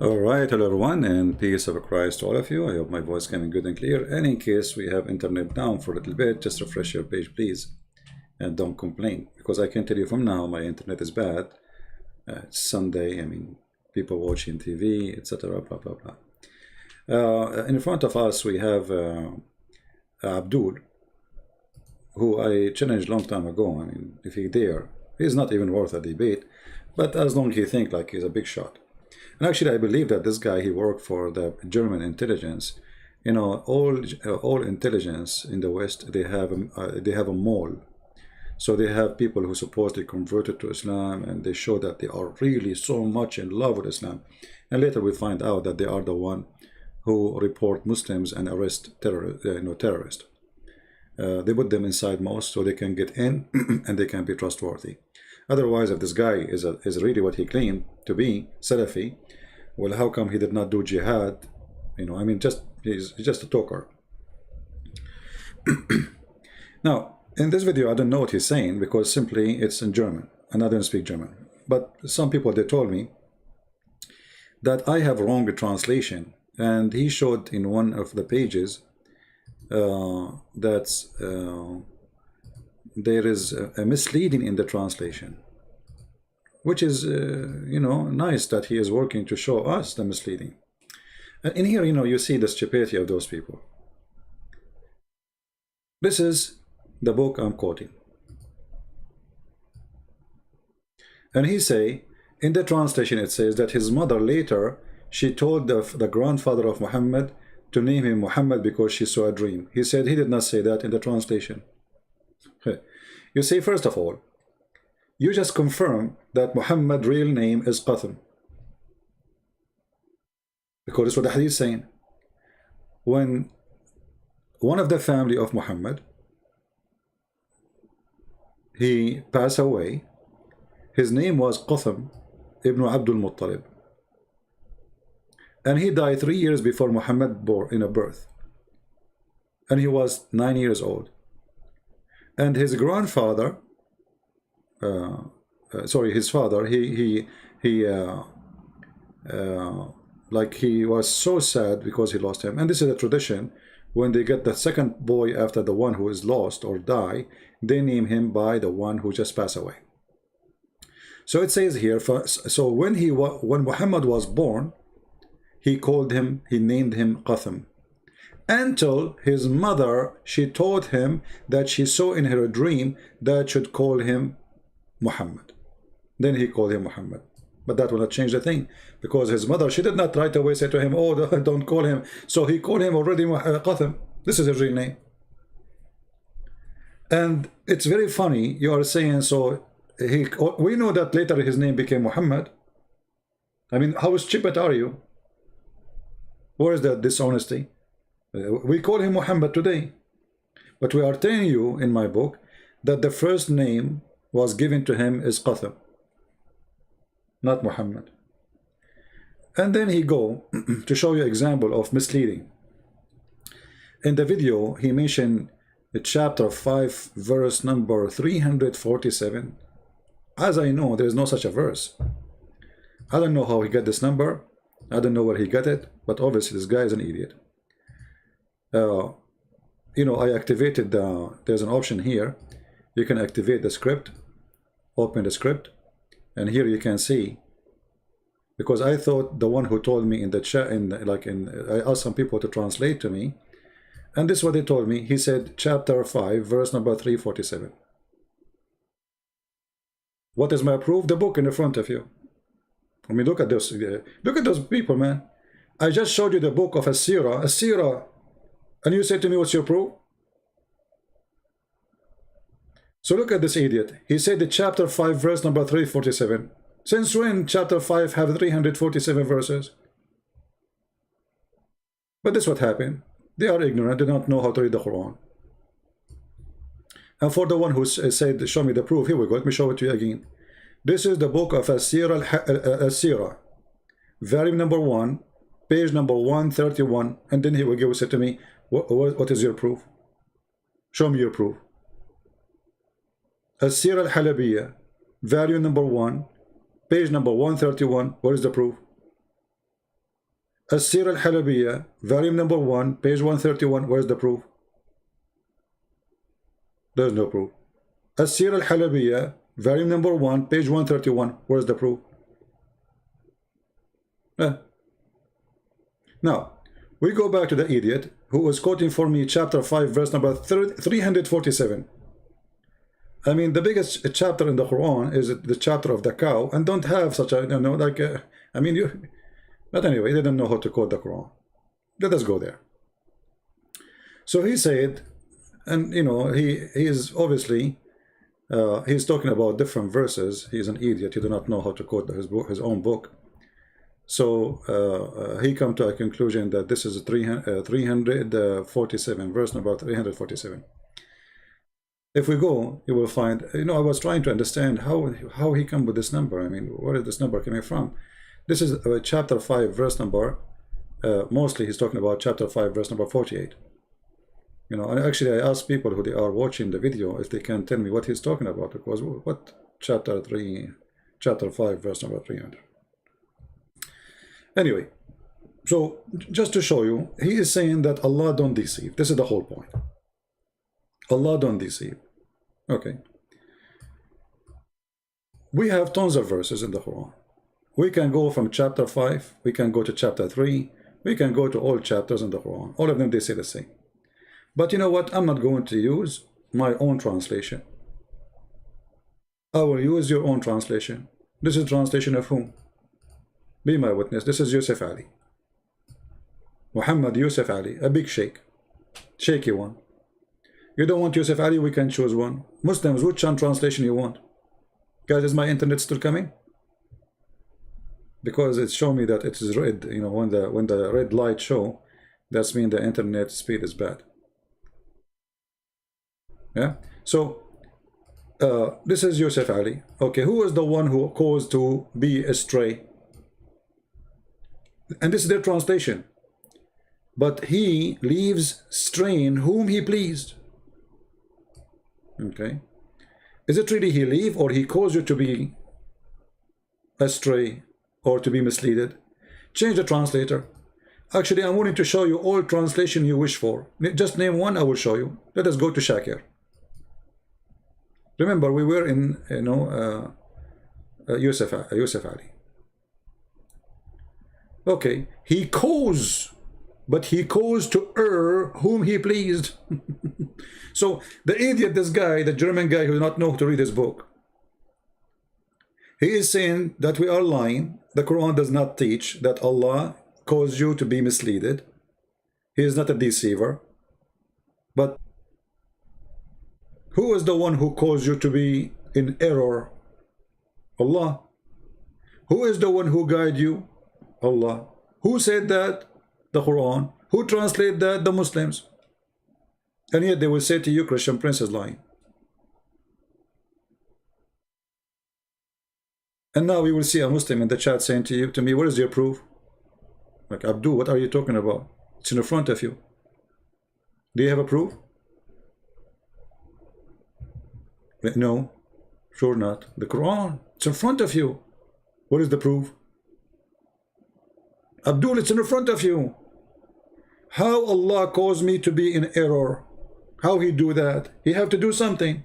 All right, hello everyone, and peace of Christ to all of you. I hope my voice coming good and clear. And in case we have internet down for a little bit, just refresh your page, please, and don't complain, because I can tell you from now my internet is bad. It's Sunday. I mean, people watching TV, etc. Blah blah blah. In front of us we have Abdul, who I challenged long time ago. I mean, if he dare, he's not even worth a debate. But as long as he think like he's a big shot. And actually, I believe that this guy, he worked for the German intelligence. You know, all intelligence in the West, they have a mole. So they have people who supposedly converted to Islam, and they show that they are really so much in love with Islam. And later we find out that they are the one who report Muslims and arrest terrorists. They put them inside mosques so they can get in and they can be trustworthy. Otherwise, if this guy is really what he claimed to be, Salafi, well, how come he did not do jihad? You know, I mean, he's just a talker. Now, in this video, I don't know what he's saying because simply it's in German, and I don't speak German. But some people, they told me that I have wrong translation, and he showed in one of the pages that there is a misleading in the translation, which is, nice that he is working to show us the misleading. In here, you see the stupidity of those people. This is the book I'm quoting. And he say, in the translation, it says that his mother later, she told the grandfather of Muhammad to name him Muhammad because she saw a dream. He said he did not say that in the translation. You see, first of all, you just confirm that Muhammad's real name is Qasim. Because that's what the hadith is saying. When one of the family of Muhammad, he passed away, his name was Qasim ibn Abdul Muttalib. And he died 3 years before Muhammad birth. And he was 9 years old. And his grandfather, his father, he was so sad because he lost him. And this is a tradition. When they get the second boy after the one who is lost or die, they name him by the one who just passed away. So it says here, so when Muhammad was born, he named him Qasim. Until his mother, she told him that she saw in her dream that should call him Muhammad. Then he called him Muhammad. But that will not change the thing, because his mother, she did not right away say to him, oh, don't call him. So he called him already Qasim. This is his real name. And it's very funny, you are saying, so we know that later his name became Muhammad. I mean, how stupid are you? Where is that dishonesty? We call him Muhammad today, but we are telling you in my book that the first name was given to him is Qasim, not Muhammad. And then he go to show you example of misleading. In the video, he mentioned chapter 5, verse number 347. As I know, there is no such a verse. I don't know how he got this number. I don't know where he got it, but obviously this guy is an idiot. I activated there's an option here. You can activate the script, open the script, and here you can see, because I thought the one who told me in the chat, I asked some people to translate to me, and this is what they told me. He said chapter 5, verse number 347. What is my proof? The book in the front of you. I mean, look at this. Look at those people, man. I just showed you the book of Asira. And you say to me, what's your proof? So look at this idiot. He said the chapter 5, verse number 347. Since when chapter 5 have 347 verses? But this is what happened. They are ignorant. They don't know how to read the Quran. And for the one who said, show me the proof, here we go. Let me show it to you again. This is the book of Asira, volume number 1, page number 131. And then he will give it to me, what is your proof? Show me your proof. Asira al-Halabiyya, volume number 1, page number 131. What is the proof? As-Sir al-Halabiyya, volume number 1, page 131. Where's the proof? There's no proof. As-Sir al-Halabiyya, volume number 1, page 131. Where's the proof? Now, we go back to the idiot who was quoting for me chapter 5, verse number 347. I mean, the biggest chapter in the Quran is the chapter of the cow, and don't have such a, like, I mean, but anyway, they don't know how to quote the Quran. Let us go there. So he said, and he is obviously, he's talking about different verses. He's an idiot. He do not know how to quote his own book. So he come to a conclusion that this is 347, verse number 347. If we go, you will find, I was trying to understand how he come with this number. I mean, where is this number coming from? This is chapter 5, verse number, mostly he's talking about chapter 5, verse number 48. And actually I asked people who they are watching the video if they can tell me what he's talking about, because what chapter 5, verse number 300. Anyway, so just to show you, he is saying that Allah don't deceive. This is the whole point. Allah don't deceive. Okay. We have tons of verses in the Quran. We can go from chapter 5, we can go to chapter 3, we can go to all chapters in the Quran. All of them, they say the same. But you know what? I'm not going to use my own translation. I will use your own translation. This is translation of whom? Be my witness. This is Yusuf Ali. Muhammad Yusuf Ali, a big sheikh. Shaky one. You don't want Yusuf Ali, we can choose one. Muslims, which translation you want? Guys, is my internet still coming? Because it's showing me that it is red. When the red light show, that's mean the internet speed is bad. Yeah. So this is Yusuf Ali. Okay, who is the one who caused to be astray? And this is their translation. But he leaves straying whom he pleased. Okay. Is it really he leave, or he caused you to be astray or to be misleaded? Change the translator. Actually, I'm willing to show you all translation you wish for. Just name one, I will show you. Let us go to Shakir. Remember, we were in, Yusuf Ali. Okay, he caused, but he caused to err whom he pleased. So the idiot, this guy, the German guy who does not know how to read his book, he is saying that we are lying. The Quran does not teach that Allah caused you to be misleaded. He is not a deceiver. But who is the one who caused you to be in error? Allah. Who is the one who guided you? Allah. Who said that? The Quran. Who translated that? The Muslims. And yet they will say to you, Christian Prince is lying. And now we will see a Muslim in the chat saying to me, what is your proof? Like, Abdul, what are you talking about? It's in front of you. Do you have a proof? No, sure not. The Quran, it's in front of you. What is the proof? Abdul, it's in front of you. How Allah caused me to be in error? How He do that? He have to do something.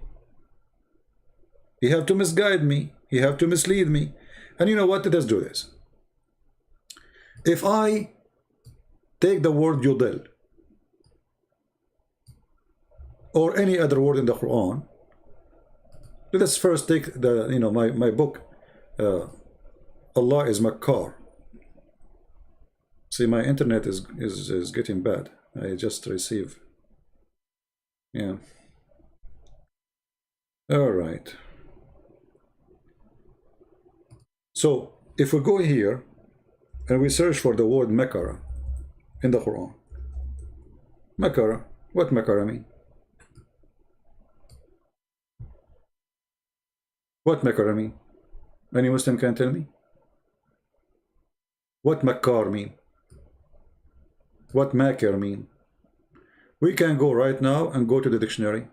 He have to misguide me. He have to mislead me. And you know what? Let us do this. If I take the word yudil or any other word in the Quran, let us first take the my book. Allah is Makkar. See, my internet is getting bad. I just receive. Yeah. All right. So if we go here and we search for the word Makara in the Quran. Makara. What Makara mean? What Makara mean? Any Muslim can tell me? What Makkar mean? What Makir mean? We can go right now and go to the dictionary.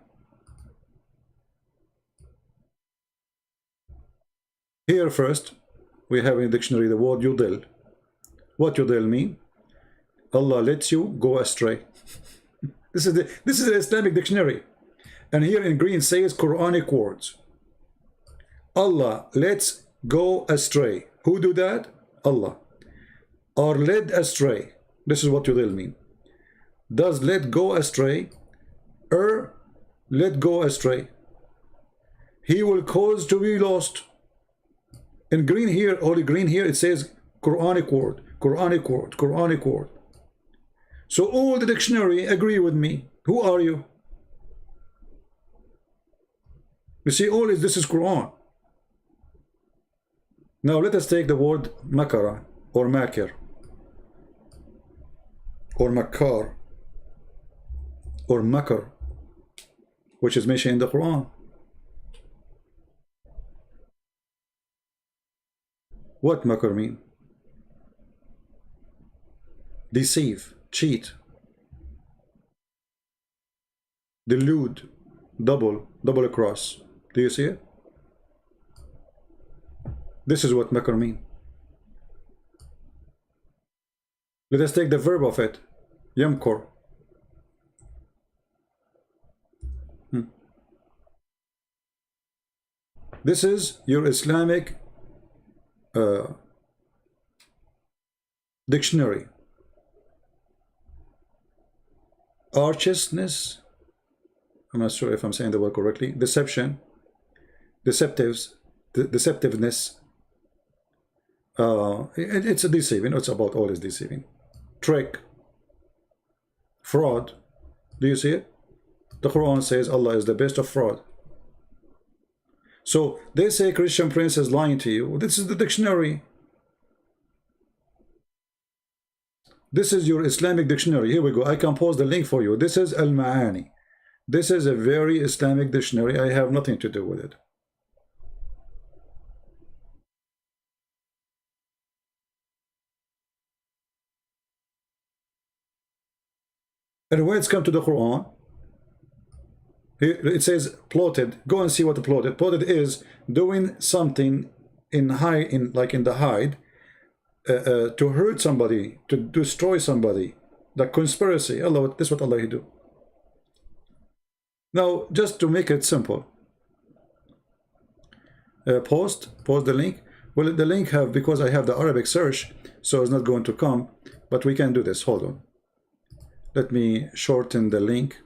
Here first, we have in the dictionary the word yudil. What yudil mean? Allah lets you go astray. This is the Islamic dictionary. And here in green says Quranic words. Allah lets go astray. Who do that? Allah. Or led astray. This is what you will mean. Does let go astray or let go astray? He will cause to be lost. In green here, only green here, it says Quranic word, Quranic word, Quranic word. So all the dictionary agree with me. Who are you? You see, all this is Quran. Now let us take the word makara or makir or makar or makar, which is mentioned in the Quran. What makar mean? Deceive, cheat, delude, double across. Do you see it? This is what makar mean. Let us take the verb of it, yamkur. This is your Islamic dictionary. Archestness, I'm not sure if I'm saying the word correctly. Deception, deceptiveness. It's a deceiving. It's about all is deceiving. Trick, fraud. Do you see it? The Quran says Allah is the best of fraud. So they say Christian Prince is lying to you. This is the dictionary. This is your Islamic dictionary. Here we go. I can post the link for you. This is Al-Ma'ani. This is a very Islamic dictionary. I have nothing to do with it. And when it's come to the Quran, it says plotted. Go and see what the plotted. Plotted is doing something in the hide, to hurt somebody, to destroy somebody. The conspiracy. Allah, this is what Allah do. Now, just to make it simple, post the link. Well, the link because I have the Arabic search, so it's not going to come. But we can do this. Hold on. Let me shorten the link.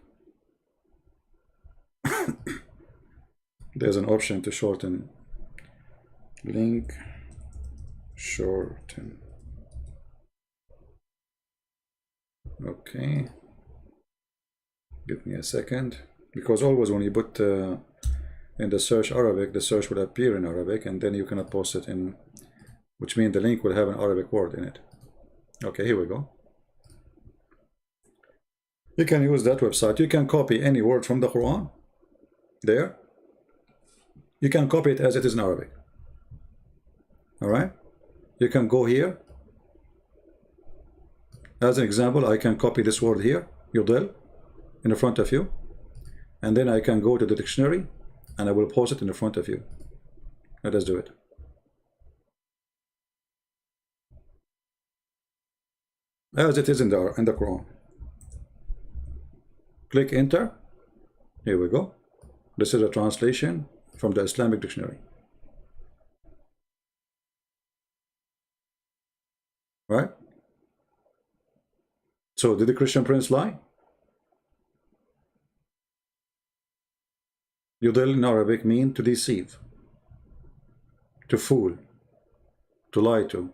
There's an option to shorten link. Shorten. Okay. Give me a second. Because always when you put in the search Arabic, the search will appear in Arabic, and then you cannot post it in, which means the link will have an Arabic word in it. Okay, here we go. You can use that website. You can copy any word from the Quran. There. You can copy it as it is in Arabic. Alright? You can go here. As an example, I can copy this word here, yudil, in the front of you. And then I can go to the dictionary and I will post it in the front of you. Let us do it. As it is in the Quran. Click enter. Here we go. This is a translation from the Islamic dictionary. Right? So did the Christian Prince lie? Yudil in Arabic mean to deceive, to fool, to lie to.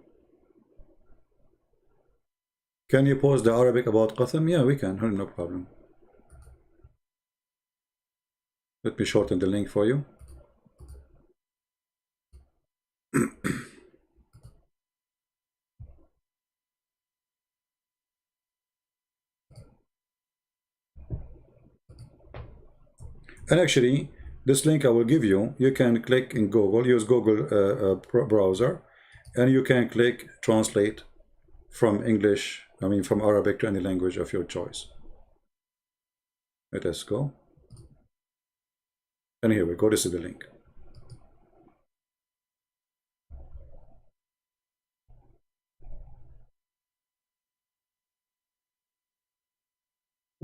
Can you post the Arabic about Qatham? Yeah, we can, no problem. Let me shorten the link for you. And actually, this link I will give you, you can click in Google, use Google browser, and you can click translate from English, from Arabic to any language of your choice. Let us go. And here we go, this is the link.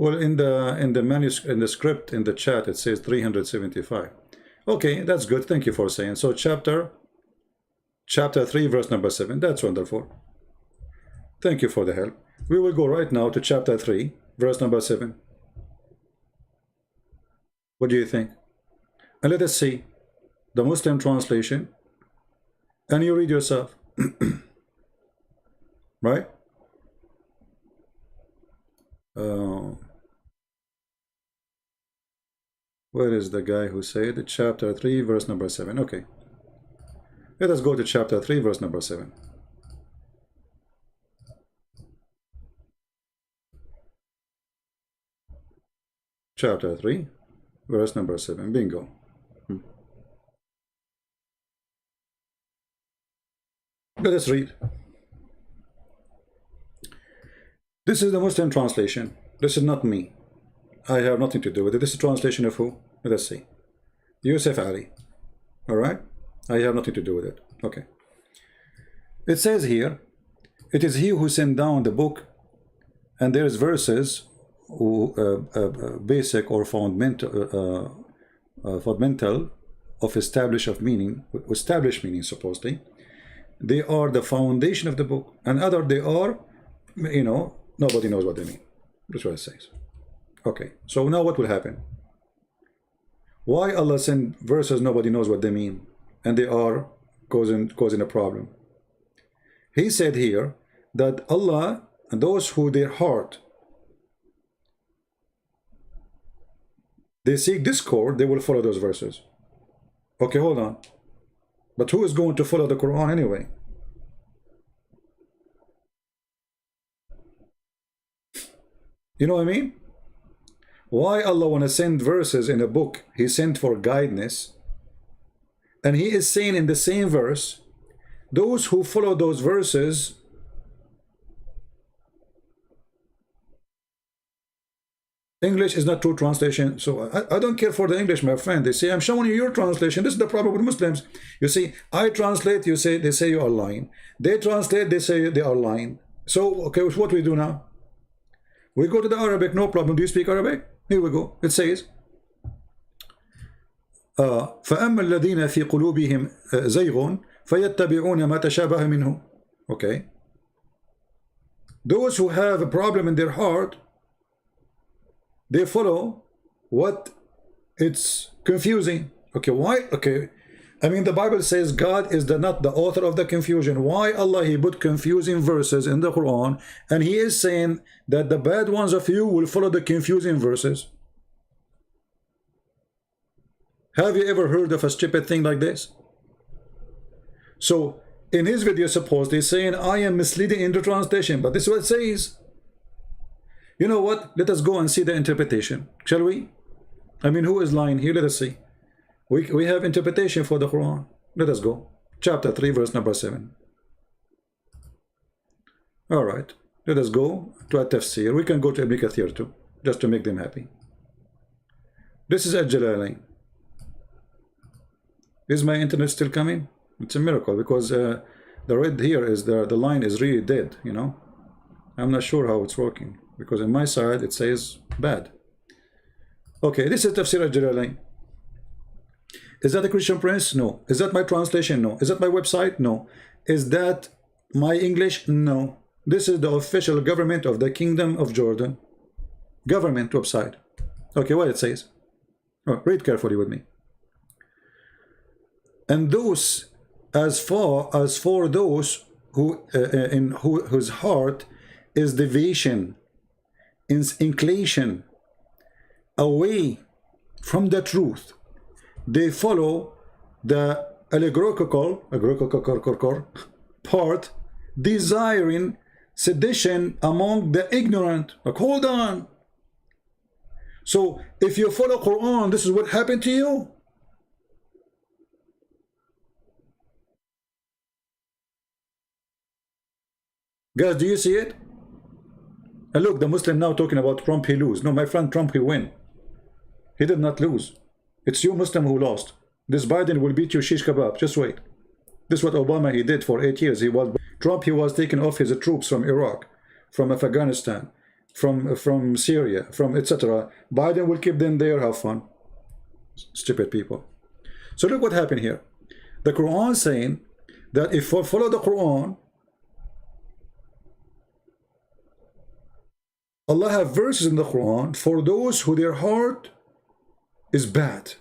Well, in the manuscript, in the script, in the chat, it says 375. Okay, that's good. Thank you for saying. So chapter 3, verse number 7. That's wonderful. Thank you for the help. We will go right now to chapter 3, verse number 7. What do you think? And let us see the Muslim translation. And you read yourself. Right? Where is the guy who said chapter 3, verse number 7? Okay. Let us go to chapter 3, verse number 7. Chapter 3, verse number 7. Bingo. Let us read. This is the Muslim translation. This is not me. I have nothing to do with it. This is translation of who? Let us see. Yusuf Ali. Alright? I have nothing to do with it. Okay. It says here, it is he who sent down the book, and there's verses basic or fundamental of established meaning supposedly. They are the foundation of the book, and other they are, you know, nobody knows what they mean. That's what it says. Okay, so now what will happen? Why Allah send verses nobody knows what they mean, and they are causing a problem? He said here that Allah and those who their heart they seek discord, they will follow those verses. Okay, hold on. But who is going to follow the Quran anyway? You know what I mean? Why Allah want to send verses in a book he sent for guidance, and he is saying in the same verse, those who follow those verses English is not true translation. So I don't care for the English, my friend. They say, I'm showing you your translation. This is the problem with Muslims. You see, I translate, they say you are lying. They translate, they say they are lying. So, okay, what we do now? We go to the Arabic, no problem. Do you speak Arabic? Here we go. It says, فَأَمَّا الَّذِينَ فِي قُلُوبِهِمْ زَيْغٌ فَيَتَّبِعُونَ مَا تَشَابَهَ مِنْهُ. Okay. Those who have a problem in their heart, they follow what it's confusing. Okay, why? Okay, I mean the Bible says God is not the author of the confusion. Why Allah he put confusing verses in the Quran, and he is saying that the bad ones of you will follow the confusing verses? Have you ever heard of a stupid thing like this? So in his video supposedly saying I am misleading in the translation, but this is what it says. You know what? Let us go and see the interpretation, shall we? I mean, who is lying here? Let us see. We have interpretation for the Quran. Let us go. Chapter 3, verse number 7. All right. Let us go to a tafsir. We can go to Ibn Kathir too, just to make them happy. This is Al-Jalalain. Is my internet still coming? It's a miracle, because the red here is the line is really dead, you know. I'm not sure how it's working, because on my side it says bad. Okay, this is Tafsir Al-Jalalain. Is that a Christian Prince? No. Is that my translation? No. Is that my website? No. Is that my English? No. This is the official government of the Kingdom of Jordan. Government website. Okay, what it says. Oh, read carefully with me. And those, as for those who whose heart is deviation, inclination away from the truth, they follow the allegorical part, desiring sedition among the ignorant. Like, hold on. So if you follow Quran, this is what happened to you? Guys, do you see it? And look, the Muslim now talking about Trump, he lose. No, my friend, Trump, he win. He did not lose. It's you Muslim who lost. This Biden will beat you shish kebab. Just wait. This is what Obama he did for 8 years. Trump, he was taking off his troops from Iraq, from Afghanistan. from Syria, from etc. Biden will keep them there, have fun. Stupid people. So look what happened here. The Quran saying that if we follow the Quran, Allah have verses in the Quran for those who their heart is bad.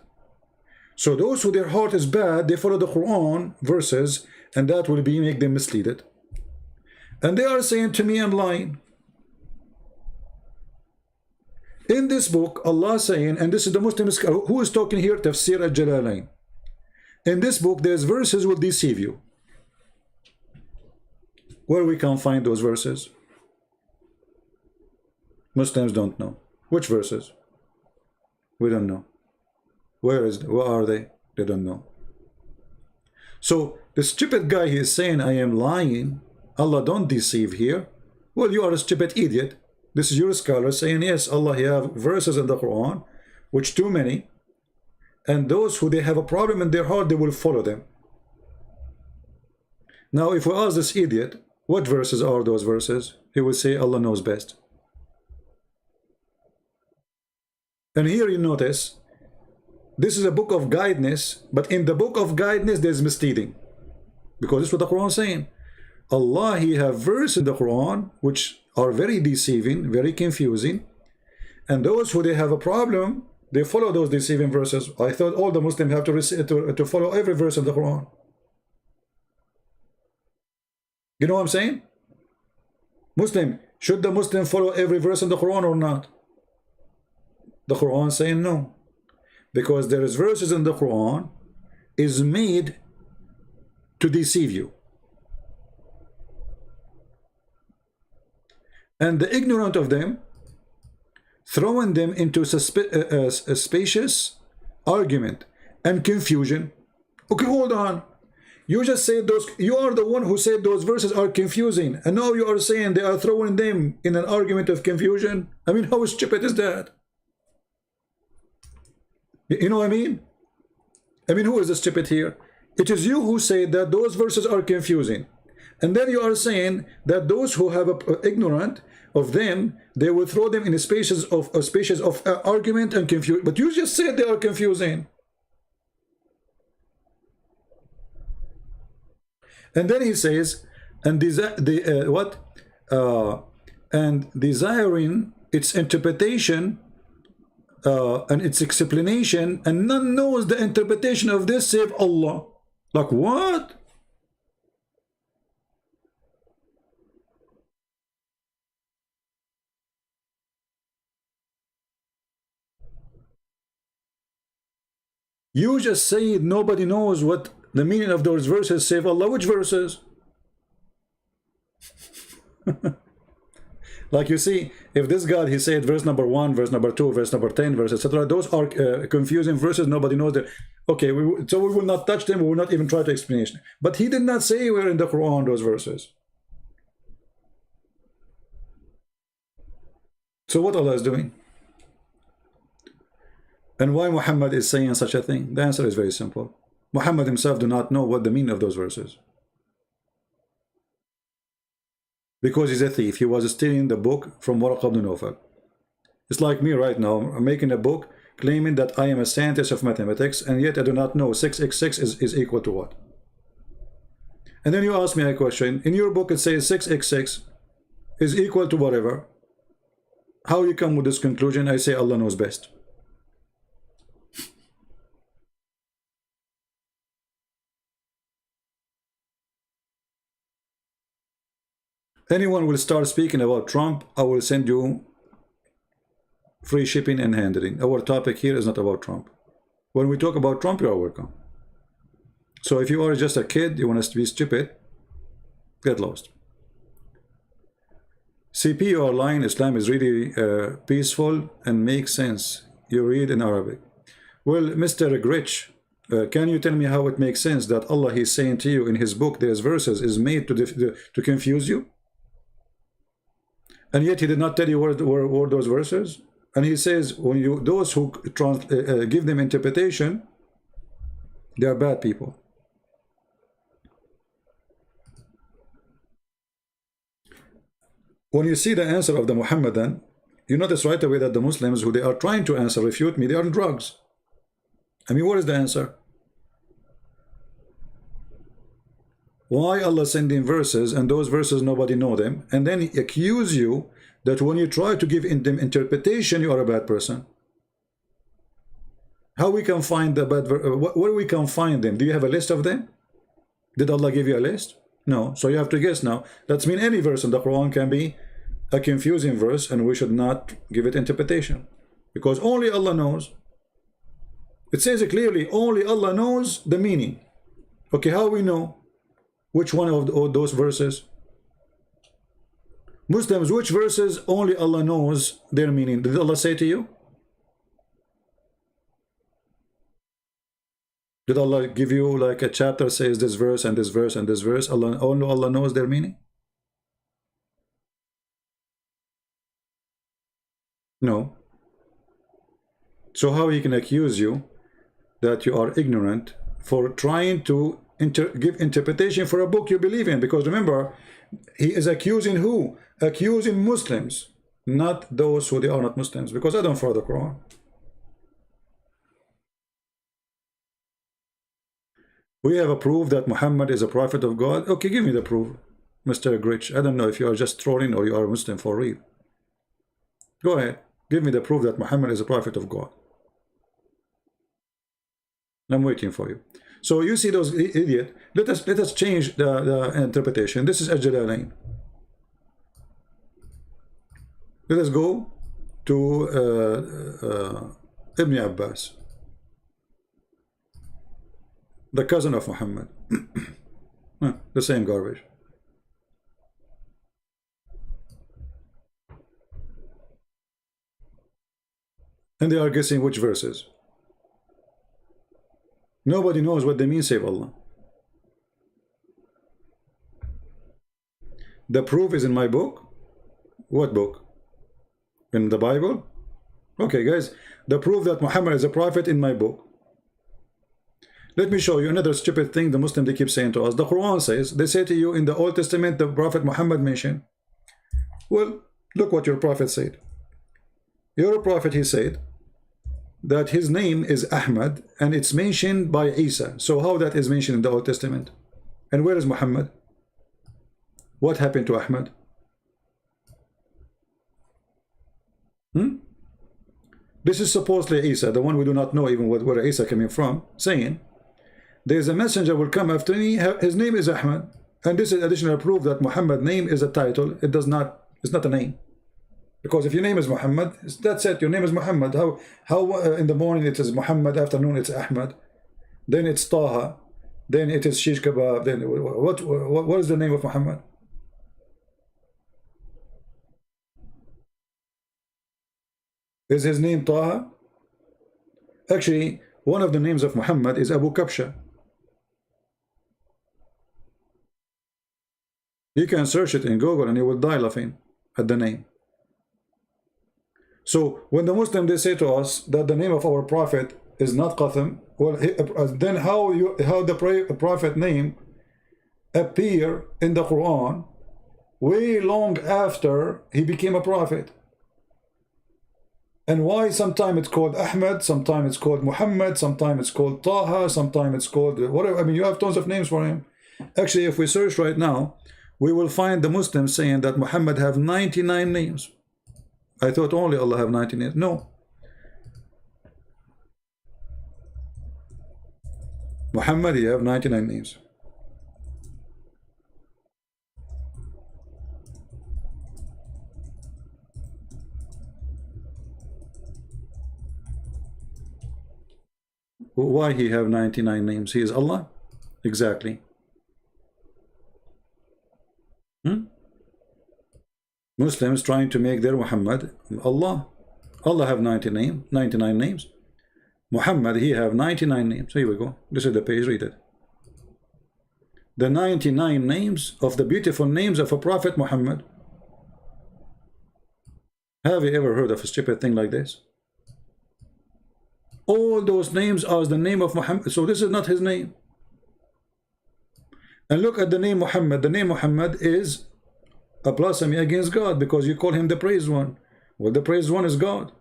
So those who their heart is bad, they follow the Quran verses, and that will be make them misleaded. And they are saying to me, I'm lying. In this book, Allah saying, and this is the Muslim who is talking here, Tafsir al-Jalalain. In this book, there's verses will deceive you. Where we can find those verses? Muslims don't know. Which verses? We don't know. Where are they? They don't know. So the stupid guy, he is saying, I am lying. Allah don't deceive here. Well, you are a stupid idiot. This is your scholar saying, yes, Allah, he have verses in the Quran, which too many. And those who they have a problem in their heart, they will follow them. Now, if we ask this idiot, what verses are those verses? He will say, Allah knows best. And here you notice, this is a book of guidance, but in the book of guidance, there's misleading. Because this is what the Quran is saying. Allah, he have verses in the Quran, which are very deceiving, very confusing. And those who they have a problem, they follow those deceiving verses. I thought all the Muslims have to follow every verse of the Quran. You know what I'm saying? Muslim, should the Muslim follow every verse in the Quran or not? The Quran is saying no. Because there is verses in the Quran is made to deceive you. And the ignorant of them, throwing them into a spacious argument and confusion. Okay, hold on. You just said those, you are the one who said those verses are confusing. And now you are saying they are throwing them in an argument of confusion. I mean, how stupid is that? You know what I mean? I mean, who is the stupid here? It is you who say that those verses are confusing. And then you are saying that those who have ignorant of them, they will throw them in a spaces of argument and confusion. But you just said they are confusing. And then he says, and desiring its interpretation and its explanation, and none knows the interpretation of this save Allah. Like what? You just say nobody knows what the meaning of those verses save Allah. Which verses? Like you see, if this God, he said verse number 1, verse number 2, verse number 10, verse etc. Those are confusing verses. Nobody knows that. Okay, so we will not touch them. We will not even try to explanation. But he did not say where in the Quran those verses. So what Allah is doing? And why Muhammad is saying such a thing? The answer is very simple. Muhammad himself do not know what the meaning of those verses. Because he's a thief. He was stealing the book from Waraq ibn Nawfal. It's like me right now. I'm making a book claiming that I am a scientist of mathematics, and yet I do not know 6x6 is equal to what. And then you ask me a question. In your book it says 6x6 is equal to whatever. How you come with this conclusion? I say Allah knows best. Anyone will start speaking about Trump, I will send you free shipping and handling. Our topic here is not about Trump. When we talk about Trump, you are welcome. So if you are just a kid, you want us to be stupid, get lost. CP, you are lying. Islam is really peaceful and makes sense. You read in Arabic. Well, Mr. Grich, can you tell me how it makes sense that Allah, he's saying to you in his book, there's verses is made to confuse you? And yet he did not tell you where those verses. And he says, when you those who give them interpretation, they are bad people. When you see the answer of the Muhammadan, you notice right away that the Muslims who they are trying to answer, refute me, they are on drugs. I mean, what is the answer? Why Allah sending verses and those verses nobody know them, and then he accuse you that when you try to give them interpretation, you are a bad person? How we can find the bad? Where we can find them? Do you have a list of them? Did Allah give you a list? No. So you have to guess now. That means any verse in the Quran can be a confusing verse, and we should not give it interpretation, because only Allah knows. It says it clearly, only Allah knows the meaning. Okay, how we know which one of those verses? Muslims, which verses only Allah knows their meaning? Did Allah say to you? Did Allah give you like a chapter says this verse and this verse and this verse? Only Allah knows their meaning? No. So how he can accuse you that you are ignorant for trying to give interpretation for a book you believe in? Because remember, he is accusing who? Accusing Muslims, not those who they are not Muslims, because I don't follow the Quran. We have a proof that Muhammad is a prophet of God. Okay, give me the proof, Mr. Grich. I don't know if you are just trolling or you are a Muslim for real. Go ahead, give me the proof that Muhammad is a prophet of God. I'm waiting for you. So you see those idiot. Let us change the interpretation. This is Al-Jalalain. Let us go to Ibn Abbas, the cousin of Muhammad. The same garbage. And they are guessing which verses. Nobody knows what they mean save Allah. The proof is in my book. What book? In the Bible? Okay, guys, the proof that Muhammad is a prophet in my book. Let me show you another stupid thing the Muslims they keep saying to us. The Quran says, they say to you in the Old Testament, the Prophet Muhammad mentioned. Well, look what your prophet said. Your prophet, he said that his name is Ahmad, and it's mentioned by Isa. So how that is mentioned in the Old Testament? And where is Muhammad? What happened to Ahmad? This is supposedly Isa, the one we do not know even where Isa coming from, saying there is a messenger will come after me, his name is Ahmad. And this is additional proof that Muhammad's name is a title. It's not a name. Because if your name is Muhammad, that's it, your name is Muhammad. How in the morning it is Muhammad, afternoon it's Ahmad, then it's Taha, then it is Shish Kebab, then what is the name of Muhammad? Is his name Taha? Actually, one of the names of Muhammad is Abu Kabsha. You can search it in Google and you will die laughing at the name. So when the Muslim they say to us that the name of our prophet is not Qatham, well, then how the prophet name appear in the Quran way long after he became a prophet? And why sometimes it's called Ahmad, sometimes it's called Muhammad, sometimes it's called Taha, sometimes it's called whatever. I mean, you have tons of names for him. Actually, if we search right now, we will find the Muslims saying that Muhammad have 99 names. I thought only Allah have 99 names. No. Muhammad, he have 99 names. Why he have 99 names? He is Allah? Exactly. Muslims trying to make their Muhammad Allah. Allah have 99 names. Muhammad, he have 99 names. So here we go. This is the page, read it. The 99 names of the beautiful names of a Prophet Muhammad. Have you ever heard of a stupid thing like this? All those names are the name of Muhammad. So this is not his name. And look at the name Muhammad. The name Muhammad is a blasphemy against God because you call him the praised one. Well, the praised one is God.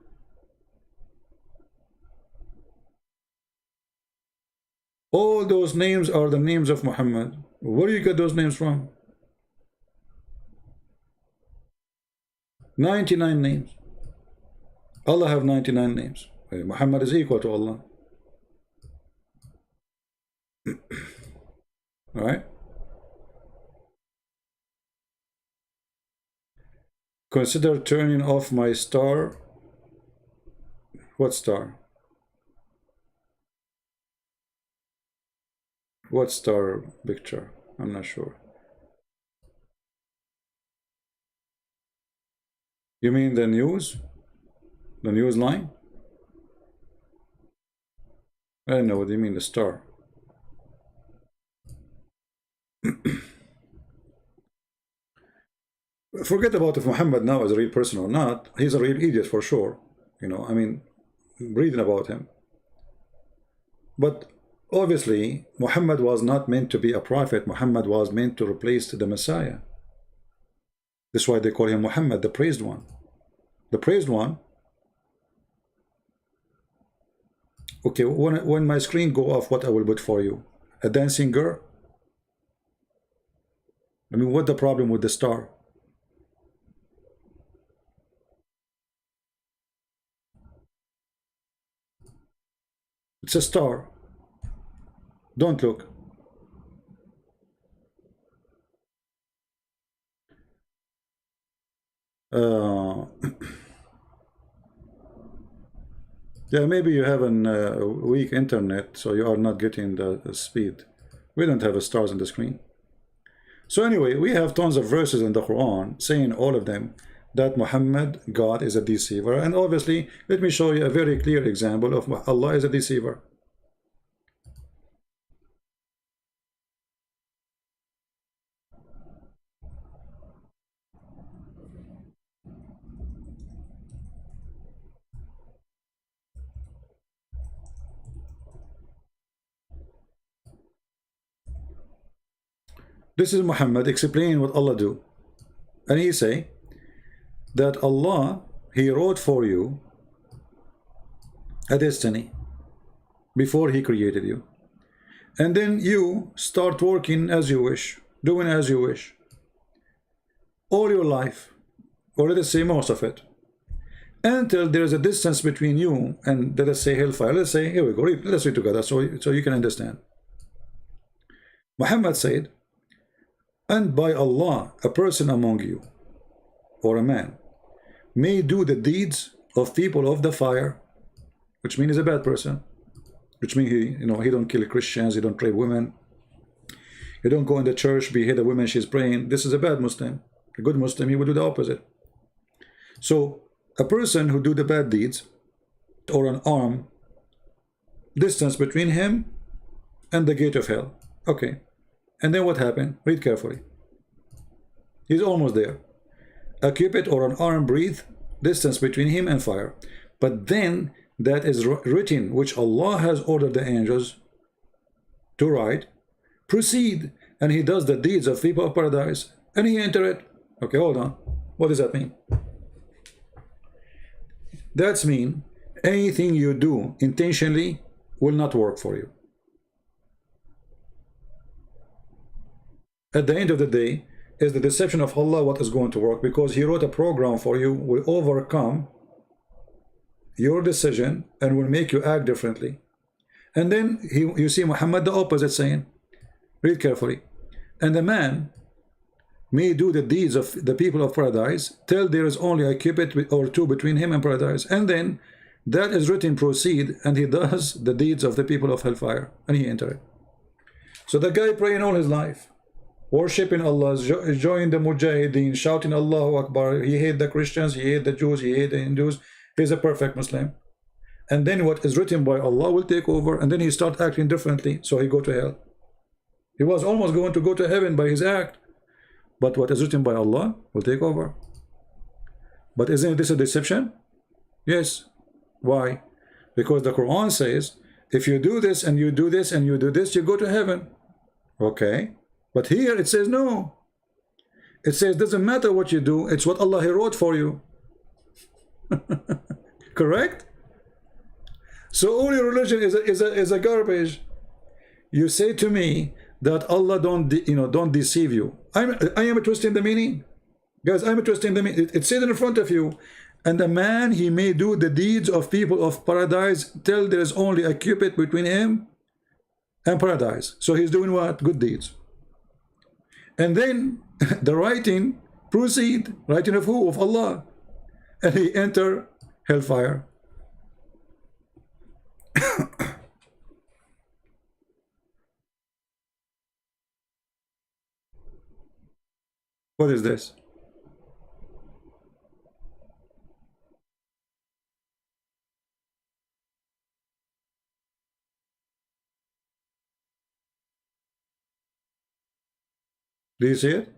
All those names are the names of Muhammad. Where do you get those names from? 99 names. Allah have 99 names. Muhammad is equal to Allah. All right. Consider turning off my star. What star? What star picture? I'm not sure. You mean the news? The news line? I don't know what you mean, the star. Forget about if Muhammad now is a real person or not. He's a real idiot for sure. You know, I mean, reading about him. But obviously, Muhammad was not meant to be a prophet. Muhammad was meant to replace the Messiah. That's why they call him Muhammad, the praised one. The praised one. Okay, when my screen go off, what I will put for you? A dancing girl? I mean, what's the problem with the star? It's a star. Don't look. Yeah, maybe you have a weak internet, so you are not getting the speed. We don't have stars on the screen. So anyway, we have tons of verses in the Quran saying all of them that Muhammad, God, is a deceiver. And obviously, let me show you a very clear example of Allah is a deceiver. This is Muhammad explaining what Allah do. And he say that Allah, he wrote for you a destiny before he created you. And then you start working as you wish, doing as you wish. All your life, or let us say most of it. Until there is a distance between you and, let us say, hellfire. Let's say, here we go, let's read together so you can understand. Muhammad said, and by Allah, a person among you, or a man, may do the deeds of people of the fire, which means he's a bad person, which means he don't kill Christians, he don't rape women, he don't go in the church, behead a woman she's praying. This is a bad Muslim. A good Muslim, he will do the opposite. So a person who do the bad deeds, or an arm distance between him and the gate of hell. Okay. And then what happened? Read carefully. He's almost there. A cubit or an arm breadth distance between him and fire. But then that is written, which Allah has ordered the angels to write. Proceed, and he does the deeds of people of paradise, and he enter it. Okay, hold on. What does that mean? That's mean anything you do intentionally will not work for you. At the end of the day, is the deception of Allah what is going to work, because he wrote a program for you, will overcome your decision and will make you act differently. And then you see Muhammad the opposite saying, read carefully, and the man may do the deeds of the people of paradise till there is only a cubit or two between him and paradise, and then that is written, proceed, and he does the deeds of the people of hellfire, and he enter it. So the guy praying all his life, worshipping Allah, joining the Mujahideen, shouting Allahu Akbar, he hate the Christians, he hate the Jews, he hate the Hindus, he's a perfect Muslim. And then what is written by Allah will take over, and then he start acting differently, so he go to hell. He was almost going to go to heaven by his act, but what is written by Allah will take over. But isn't this a deception? Yes. Why? Because the Quran says, if you do this and you do this and you do this, you go to heaven. Okay. But here it says no. It says, doesn't matter what you do, it's what Allah He wrote for you. Correct? So all your religion is a garbage. You say to me that Allah don't deceive you. I am twisting the meaning. Guys, I'm twisting the meaning. It says in front of you, and a man, he may do the deeds of people of paradise till there is only a cubit between him and paradise. So he's doing what? Good deeds. And then the writing proceed, writing of who? Of Allah. And he enter hellfire. What is this? Do you see it?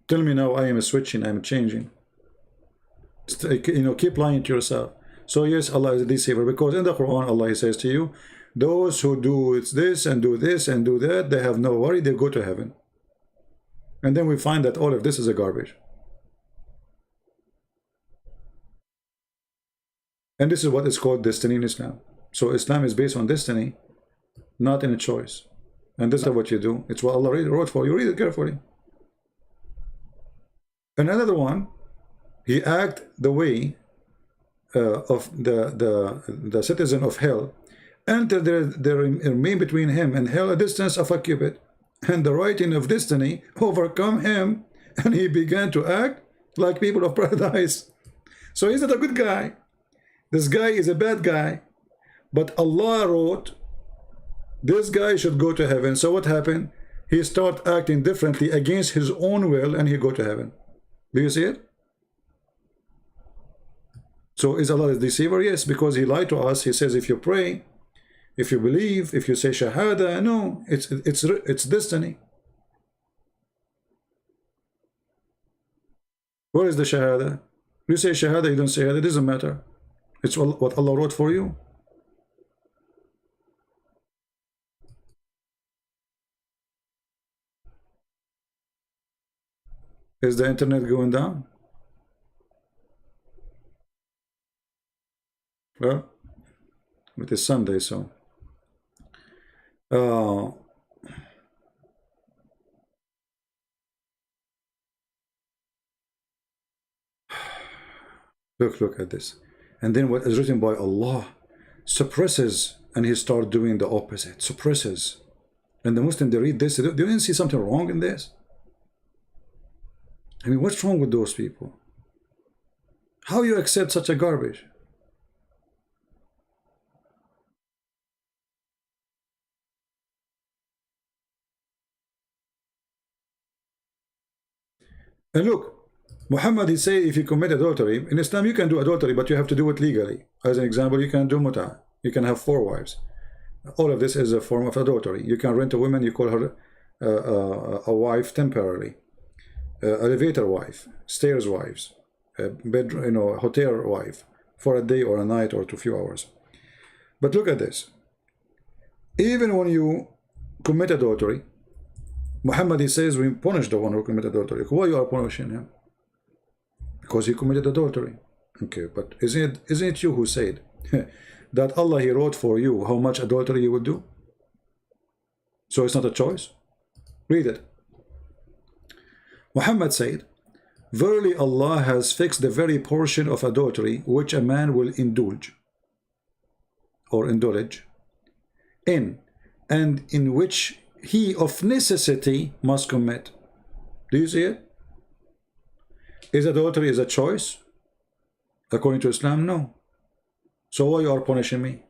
Tell me now I am switching, I'm changing. Keep lying to yourself. So yes, Allah is a deceiver, because in the Quran, Allah says to you, those who do this and do this and do that, they have no worry, they go to heaven. And then we find that all of this is a garbage. And this is what is called destiny in Islam. So Islam is based on destiny, not in a choice. And this is what you do. It's what Allah wrote for you. Read it carefully. And another one, he act the way of the citizen of hell, until there remain between him and hell a distance of a cubit, and the writing of destiny overcome him, and he began to act like people of paradise. So he's not a good guy. This guy is a bad guy. But Allah wrote, this guy should go to heaven. So what happened? He start acting differently against his own will, and he go to heaven. Do you see it? So is Allah a deceiver? Yes, because he lied to us. He says if you pray, if you believe, if you say shahada, no, it's destiny. Where is the shahada? You say shahada, you don't say shahada, it doesn't matter. It's what Allah wrote for you. Is the internet going down? Well, it is Sunday, so look at this. And then what is written by Allah suppresses, and he starts doing the opposite, suppresses. And the Muslim, they read this, they didn't see something wrong in this. I mean, what's wrong with those people? How you accept such a garbage? And look, Muhammad, he say if you commit adultery, in Islam you can do adultery, but you have to do it legally. As an example, you can do muta. You can have 4 wives. All of this is a form of adultery. You can rent a woman, you call her a wife temporarily. Elevator wife, stairs wives, bedroom, hotel wife, for a day or a night or 2 few hours. But look at this. Even when you commit adultery, Muhammad, he says we punish the one who committed adultery. Why you are punishing him? Because he committed adultery. Okay, but isn't it you who said that Allah, he wrote for you how much adultery you would do? So it's not a choice. Read it. Muhammad said, verily Allah has fixed the very portion of adultery which a man will indulge in, and in which he of necessity must commit. Do you see it? Is adultery a choice? According to Islam, no. So why you are punishing me?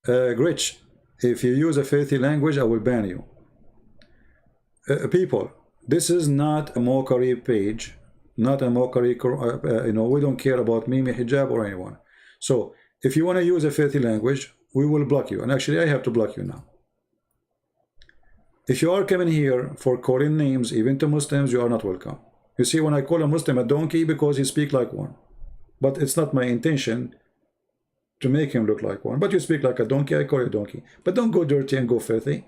Gritch, if you use a filthy language, I will ban you. People, this is not a mockery page, not a mockery, we don't care about Mimi Hijab or anyone. So if you want to use a filthy language, we will block you. And actually, I have to block you now. If you are coming here for calling names, even to Muslims, you are not welcome. You see, when I call a Muslim a donkey, because he speaks like one. But it's not my intention to make him look like one. But you speak like a donkey, I call you a donkey. But don't go dirty and go filthy.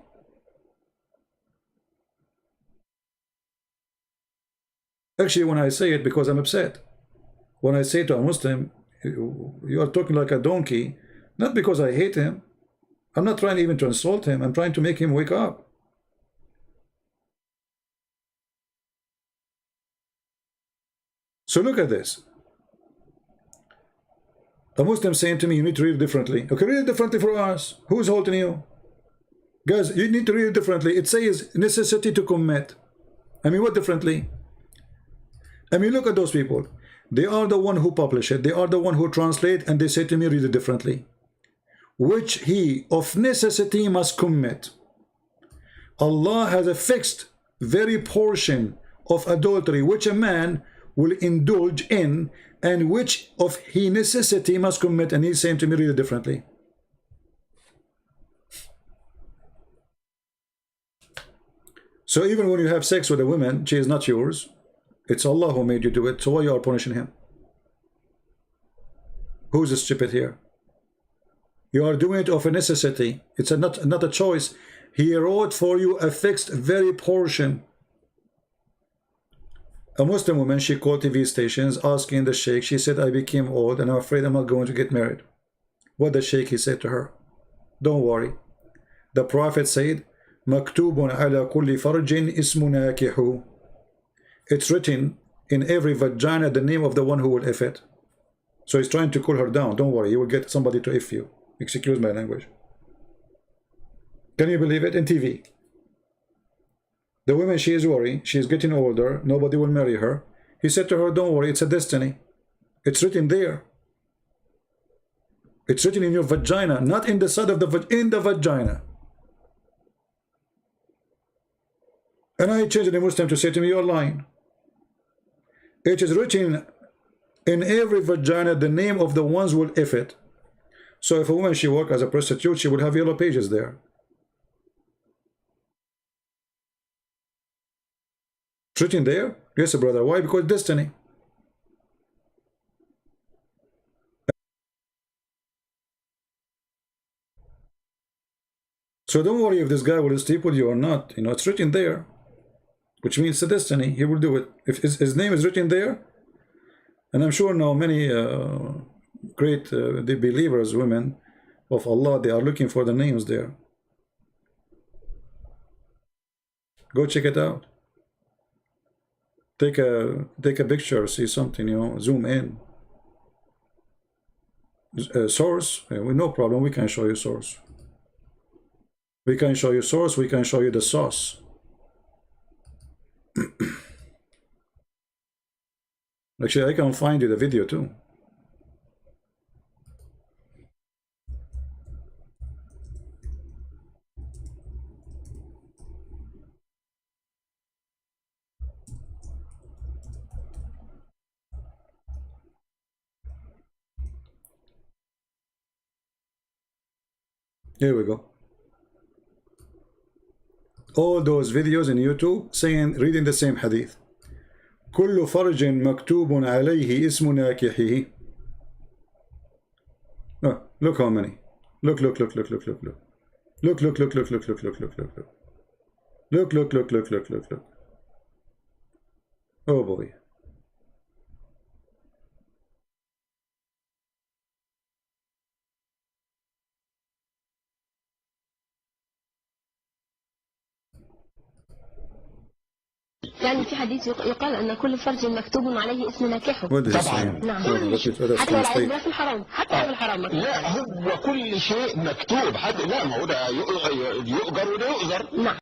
Actually, when I say it, because I'm upset. When I say to a Muslim, you are talking like a donkey, not because I hate him. I'm not trying even to insult him. I'm trying to make him wake up. So look at this. A Muslim saying to me, you need to read it differently. Okay, read it differently for us. Who's holding you? Guys, you need to read it differently. It says necessity to commit. I mean, what differently? I mean, look at those people. They are the one who publish it. They are the one who translate, and they say to me, read it differently. Which he of necessity must commit. Allah has a fixed very portion of adultery which a man will indulge in, and which of he necessity must commit. And he's saying to me, read it differently. So even when you have sex with a woman, she is not yours. It's Allah who made you do it. So why you are punishing him? Who's the stupid here? You are doing it of a necessity. It's not a choice. He wrote for you a fixed very portion. A Muslim woman, she called TV stations asking the sheikh. She said, I became old and I'm afraid I'm not going to get married. What the sheikh, he said to her, don't worry. The Prophet said, Maktubun ala kulli farjin ismu nakihu. It's written in every vagina the name of the one who will if it. So he's trying to cool her down. Don't worry, you will get somebody to if you. Excuse my language. Can you believe it? In TV. The woman, she is worried. She is getting older. Nobody will marry her. He said to her, don't worry, it's a destiny. It's written there. It's written in your vagina, not in the side of the in the vagina. And I changed the Muslim to say to me, you're lying. It is written in every vagina the name of the ones who will if it. So if a woman, she work as a prostitute, she would have yellow pages there. It's written there? Yes, brother. Why? Because destiny. So don't worry if this guy will sleep with you or not. You know, it's written there, which means the destiny. He will do it. If his name is written there, and I'm sure now many great the believers, women of Allah, they are looking for the names there. Go check it out. Take a picture, see something, you know, zoom in. Source, no problem, we can show you source. We can show you source, we can show you the sauce. Actually, I can find you the video too. Here we go. All those videos in YouTube saying, reading the same hadith. كل فرج مكتوب عليه اسم ناكحه. Look how many. Look. Look. Look. Oh boy. يعني في حديث يقال أن كل فرج مكتوب عليه اسم ناكحه. طبعا. نعم. حتى لو عايز في الحرام، حتى لو الحرام مكتوب. لا، هو كل شيء مكتوب. حتى لا، ما هو ده يؤجر وده يؤجر. نعم.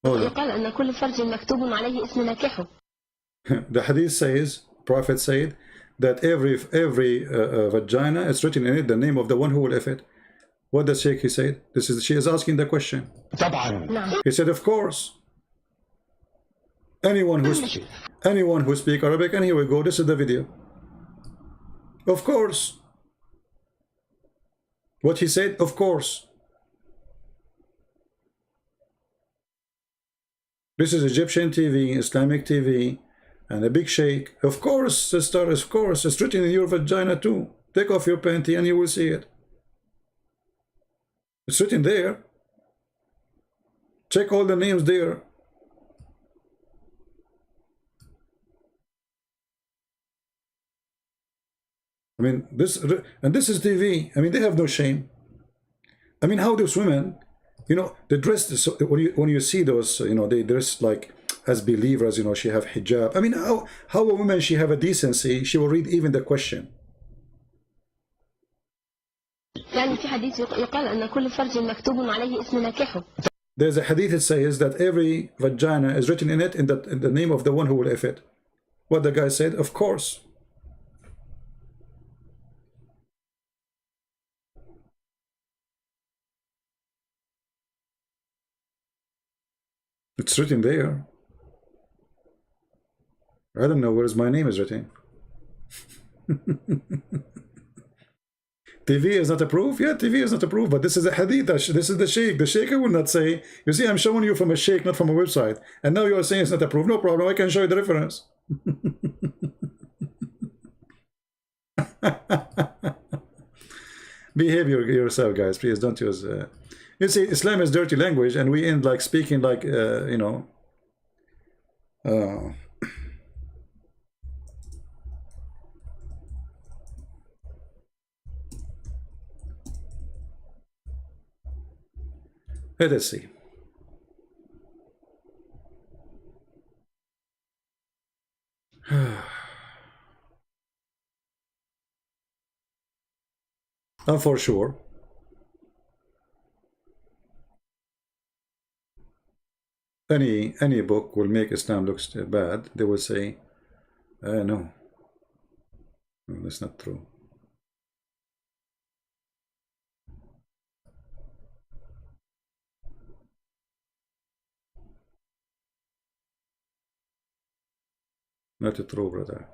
يقال أن كل فرج مكتوب عليه اسم ناكحه. The hadith says, Prophet said that every vagina is written in it the name of the one who will if it. What does Sheikh he said? She is asking the question. طبعا. نعم. He said, of course. Anyone who speak Arabic, and here we go, this is the video. Of course. What he said, of course. This is Egyptian TV, Islamic TV, and a big sheikh. Of course, sister, of course, it's written in your vagina too. Take off your panty and you will see it. It's written there. Check all the names there. I mean, this is TV. I mean, they have no shame. I mean, how those women, you know, they dress, so when you see those, you know, they dress like as believers, you know, she have hijab. I mean, how a woman, she have a decency, she will read even the question. يعني في حديث يقال أن كل فرج مكتوب عليه اسم ناكحه. There's a hadith that says that every vagina is written in it in the name of the one who will F it. What the guy said, of course. It's written there. I don't know where's my name is written. TV is not approved? Yeah, TV is not approved, but this is a hadith. This is the sheikh. The sheikh will not say, you see, I'm showing you from a sheikh, not from a website. And now you are saying it's not approved. No problem. I can show you the reference. Behave yourself, guys. Please don't use... You see, Islam is dirty language, and we end like speaking like, you know... Let us see. And for sure, any book will make Islam look bad. They will say, no, that's not true. Not true, brother.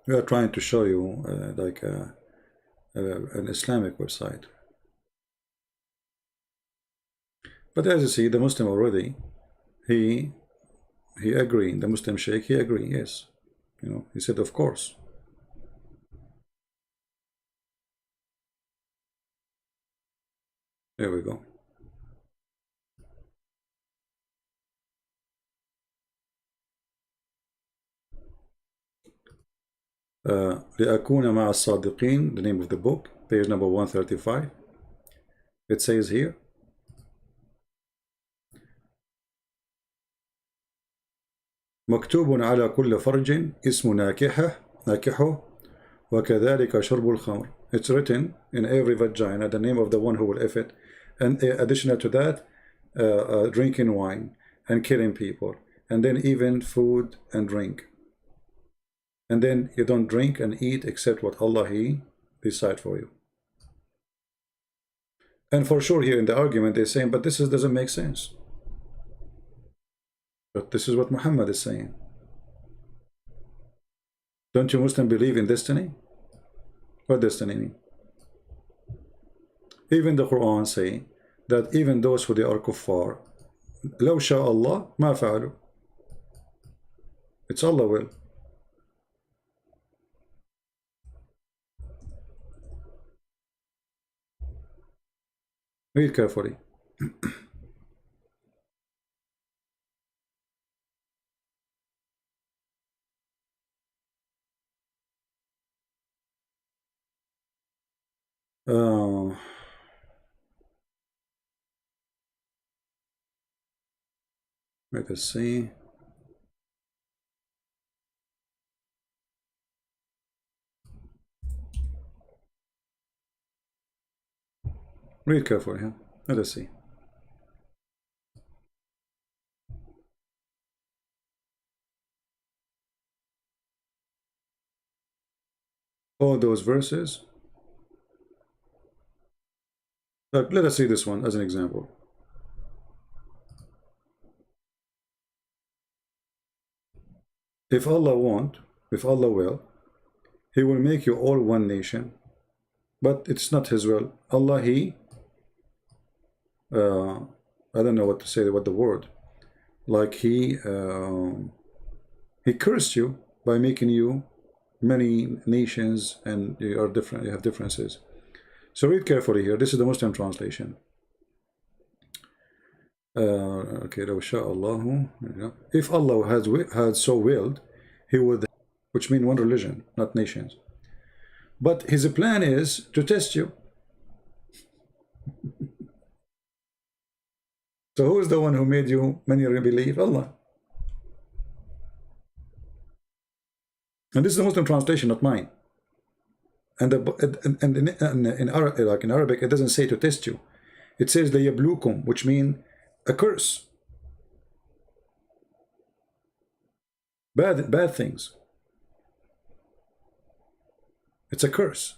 We are trying to show you like an Islamic website. But as you see, the Muslim already, he agreed. The Muslim sheikh, he agreed. Yes, you know, he said, of course. There we go. لأكون مع الصادقين, the name of the book, page number 135. It says here, مكتوب على كل فرج اسم ناكحه وكذلك شرب الخمر. It's written in every vagina the name of the one who will F it, and additional to that, drinking wine and killing people, and then even food and drink. And then you don't drink and eat except what Allah He decide for you. And for sure here in the argument they're saying, but this doesn't make sense. But this is what Muhammad is saying. Don't you Muslims believe in destiny? What destiny mean? Even the Quran say that even those who they are kuffar, لو شاء الله ما فعلوا. It's Allah will. Read carefully. Let us see. Read carefully. Huh? Let us see. All those verses. Let us see this one as an example. If Allah want, if Allah will, He will make you all one nation. But it's not His will. Allah, He, I don't know what to say, what the word, like He cursed you by making you many nations, and you are different, you have differences. So read carefully here. This is the Muslim translation. Okay, if Allah had so willed, He would, which means one religion, not nations. But His plan is to test you. So who is the one who made you many believe? Allah. And this is the Muslim translation, not mine. And in Arabic, it doesn't say to test you. It says liyablukum, which means a curse. Bad things. It's a curse.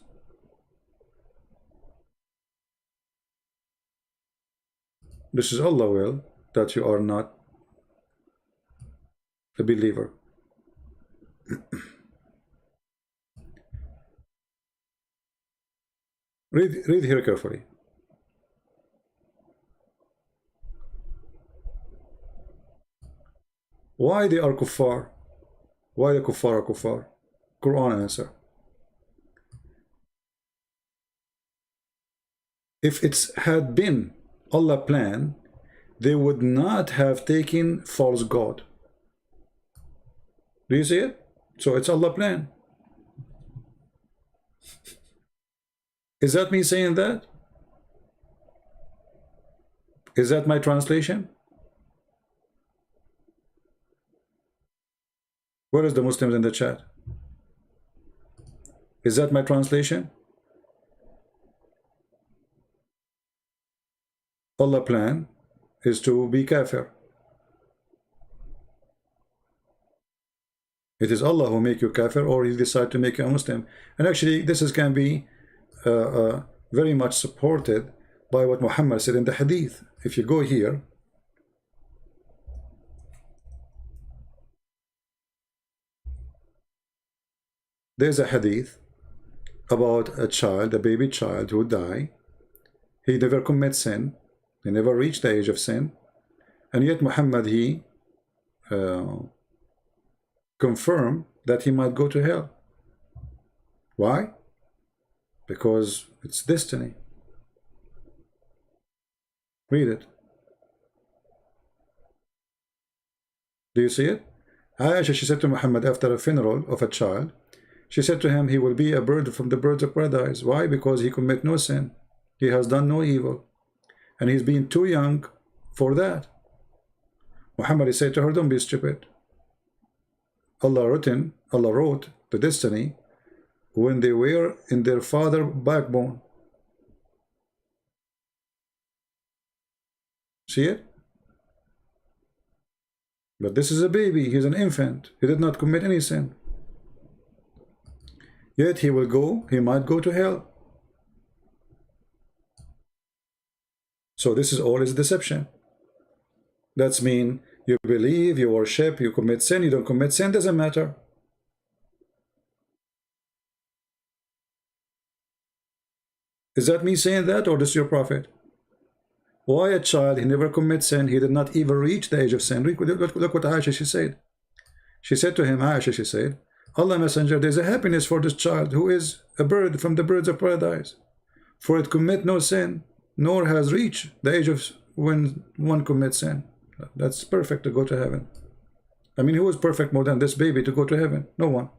This is Allah will that you are not a believer. Read here carefully. Why they are kuffar? Why the kuffar are kuffar? Quran answer. If it had been Allah plan, they would not have taken false God. Do you see it? So it's Allah plan. Is that me saying that? Is that my translation? Where is the Muslims in the chat? Is that my translation? Allah plan is to be kafir. It is Allah who make you kafir, or He decide to make you a Muslim. And actually this can be very much supported by what Muhammad said in the hadith. If you go here, there's a hadith about a child, a baby child who died. He never commit sin. He never reached the age of sin. And yet Muhammad, he confirmed that he might go to hell. Why? Because it's destiny. Read it. Do you see it? Aisha, she said to Muhammad after a funeral of a child, she said to him, he will be a bird from the birds of paradise. Why? Because he commit no sin. He has done no evil. And he's been too young for that. Muhammad said to her, don't be stupid. Allah wrote the destiny when they were in their father backbone. See it? But this is a baby, he's an infant. He did not commit any sin. Yet he might go to hell. So this is all is deception. That's mean you believe, you worship, you commit sin, you don't commit sin, doesn't matter. Is that me saying that, or this your prophet? Why a child, he never commits sin, he did not even reach the age of sin. Look what Aisha, she said. She said to him, Aisha, she said, Allah Messenger, there's a happiness for this child who is a bird from the birds of paradise. For it commit no sin, nor has reached the age of when one commits sin. That's perfect to go to heaven. I mean, who is perfect more than this baby to go to heaven? No one.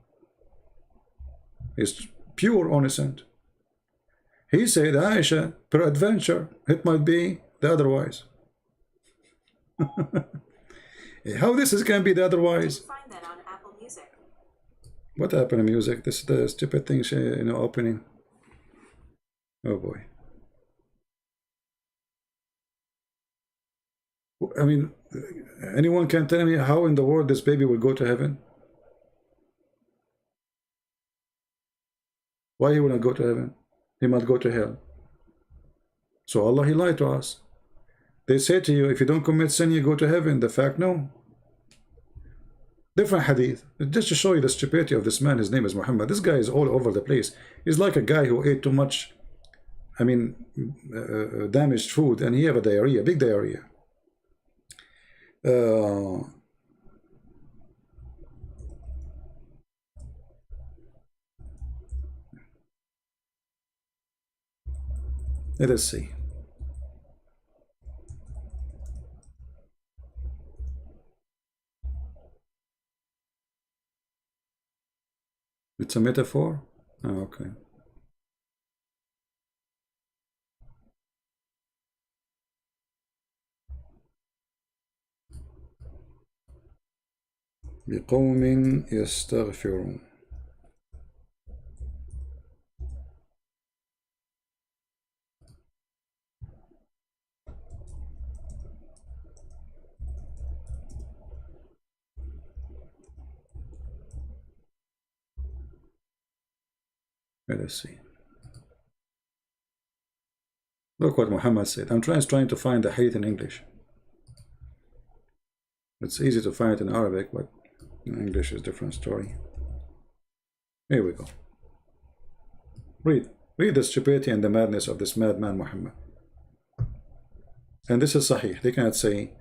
He's pure innocent. He said, Aisha, peradventure, it might be the otherwise. How this can be the otherwise? Find that on Apple Music. What happened to music? This is the stupid thing, opening. Oh boy. I mean, anyone can tell me how in the world this baby will go to heaven? Why he will not go to heaven? He might go to hell. So Allah, he lied to us. They say to you, if you don't commit sin, you go to heaven. The fact, no. Different hadith. Just to show you the stupidity of this man, his name is Muhammad. This guy is all over the place. He's like a guy who ate too much, I mean, damaged food, and he have a diarrhea, big diarrhea. Let us see. It's a metaphor? Oh, okay. بقوم يستغفرون. Let us see. Look what Muhammad said. I'm trying to find the hadith in English. It's easy to find it in Arabic, but in English is a different story. Here we go. Read the stupidity and the madness of this madman Muhammad. And this is Sahih. They cannot say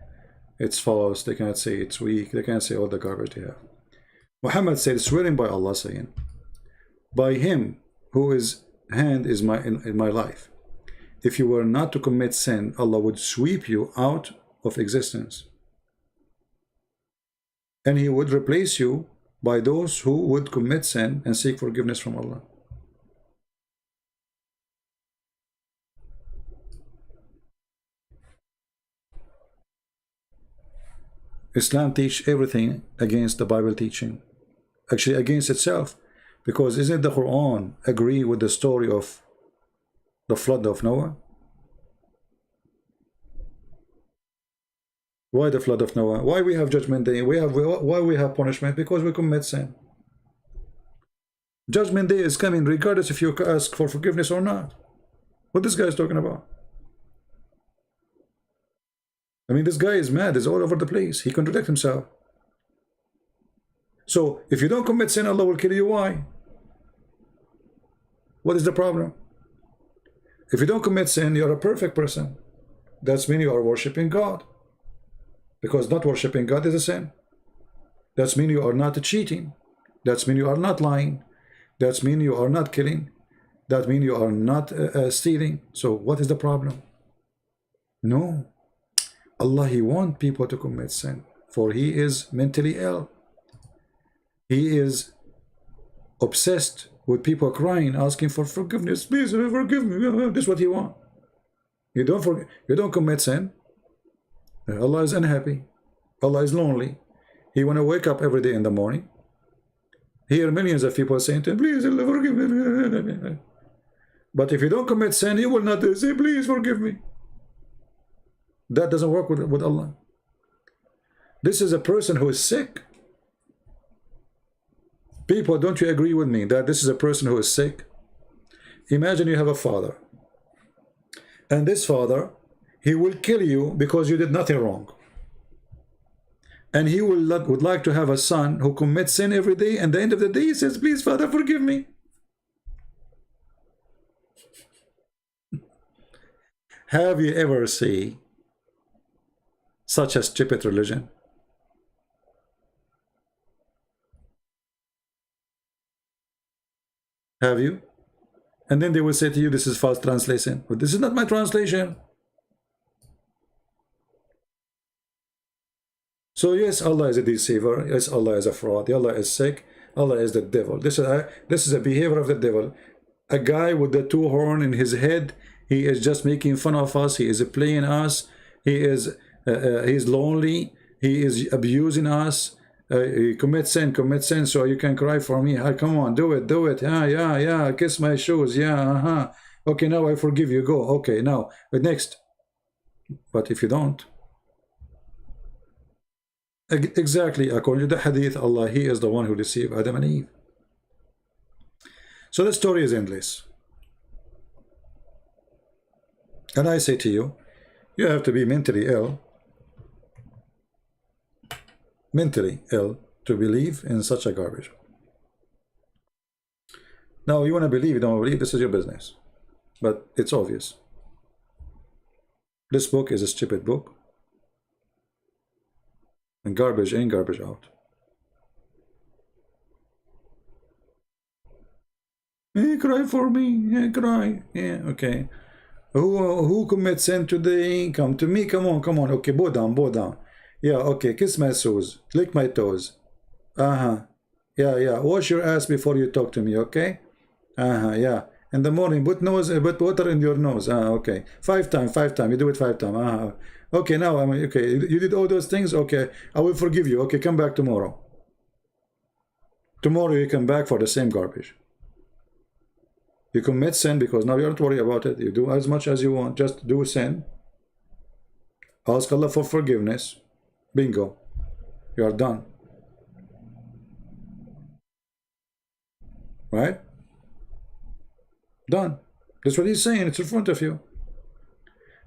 it's false. They cannot say it's weak. They cannot say all the garbage they have. Muhammad said, swearing by Allah, saying, by him whose hand is in my life, if you were not to commit sin, Allah would sweep you out of existence, and he would replace you by those who would commit sin and seek forgiveness from Allah. Islam teach everything against the Bible teaching, actually against itself, because isn't the Quran agree with the story of the flood of Noah? Why the flood of Noah? Why we have judgment day? Why we have punishment? Because we commit sin. Judgment day is coming regardless if you ask for forgiveness or not. What this guy is talking about? I mean, this guy is mad. He's all over the place. He contradicts himself. So if you don't commit sin, Allah will kill you. Why? What is the problem? If you don't commit sin, you're a perfect person. That means you are worshiping God. Because not worshiping God is a sin. That means you are not cheating. That means you are not lying. That means you are not killing. That means you are not stealing. So what is the problem? No. Allah, He wants people to commit sin. For He is mentally ill. He is obsessed with people crying, asking for forgiveness. Please forgive me. This is what He wants. You don't commit sin. Allah is unhappy. Allah is lonely. He want to wake up every day in the morning. Hear millions of people saying to him, please Allah, forgive me. But if you don't commit sin, He will not say, please forgive me. That doesn't work with Allah. This is a person who is sick. People, don't you agree with me that this is a person who is sick? Imagine you have a father. And this father, he will kill you because you did nothing wrong. And he would like to have a son who commits sin every day, and at the end of the day he says, please Father, forgive me. Have you ever seen such a stupid religion? Have you? And then they will say to you, this is false translation. But this is not my translation. So yes, Allah is a deceiver. Yes, Allah is a fraud. Allah is sick. Allah is the devil. This is a behavior of the devil. A guy with the two horns in his head. He is just making fun of us. He is playing us. He is lonely. He is abusing us. Commit sin, so you can cry for me. Come on, do it. Yeah. Kiss my shoes. Yeah, Okay, now I forgive you. Go. Okay, now next. But if you don't, exactly according to the hadith, Allah, He is the one who deceived Adam and Eve. So the story is endless. And I say to you, you have to be mentally ill to believe in such a garbage. Now, you want to believe, you don't believe, this is your business. But it's obvious. This book is a stupid book. And garbage in, garbage out. Cry for me, cry. Yeah, okay. Who commits sin today? Come to me, come on, come on. Okay, bow down, bow down. Yeah, okay, kiss my toes, lick my toes. Yeah, yeah, wash your ass before you talk to me, okay? Yeah. In the morning, put water in your nose. Okay. 5 times, you do it 5 times. Okay, now, okay, you did all those things? Okay, I will forgive you. Okay, come back tomorrow. Tomorrow you come back for the same garbage. You commit sin because now you don't worry about it. You do as much as you want. Just do sin. Ask Allah for forgiveness. Bingo. You are done. Right? Done. That's what he's saying. It's in front of you.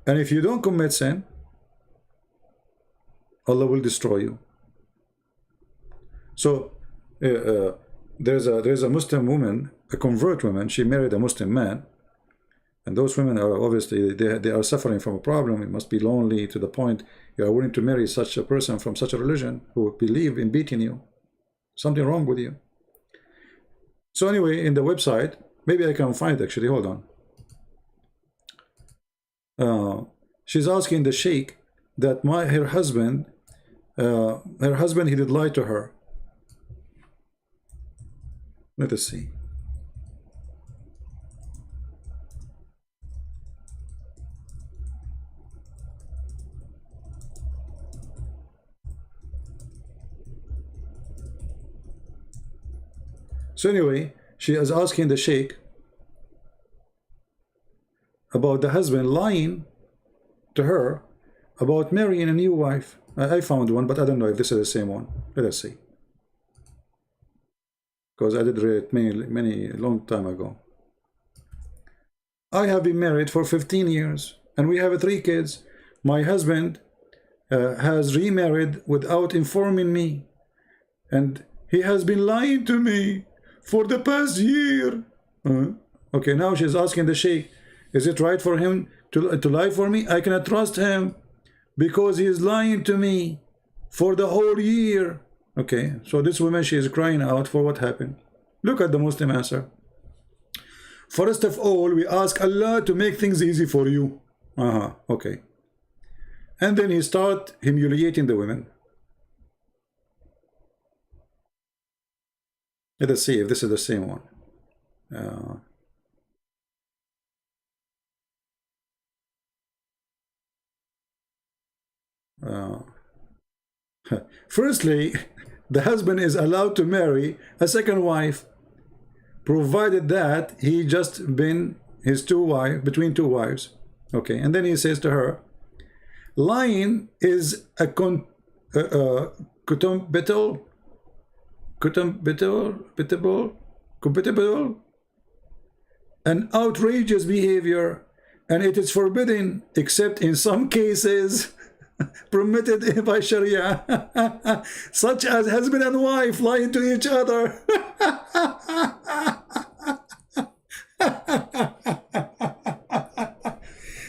And if you don't commit sin, Allah will destroy you. So there's a Muslim woman, a convert woman. She married a Muslim man, and those women are obviously they are suffering from a problem. It must be lonely to the point you are willing to marry such a person from such a religion who believe in beating you. Something wrong with you. So anyway, in the website, maybe I can find it actually. Hold on. She's asking the sheikh that her husband, he did lie to her. Let us see. So anyway, she is asking the sheikh about the husband lying to her about marrying a new wife. I found one, but I don't know if this is the same one. Let us see. Because I did read it many long time ago. I have been married for 15 years and we have 3 kids. My husband has remarried without informing me, and he has been lying to me for the past year. Okay, now she's asking the sheikh, is it right for him to lie for me? I cannot trust him because he is lying to me for the whole year. Okay, so this woman, she is crying out for what happened. Look at the Muslim answer. First of all, we ask Allah to make things easy for you. Okay. And then he start humiliating the women. Let us see if this is the same one. Firstly, the husband is allowed to marry a second wife, provided that he just been between 2 wives. Okay, and then he says to her, lying is a compatible, an outrageous behavior, and it is forbidden except in some cases permitted by Sharia, such as husband and wife lying to each other.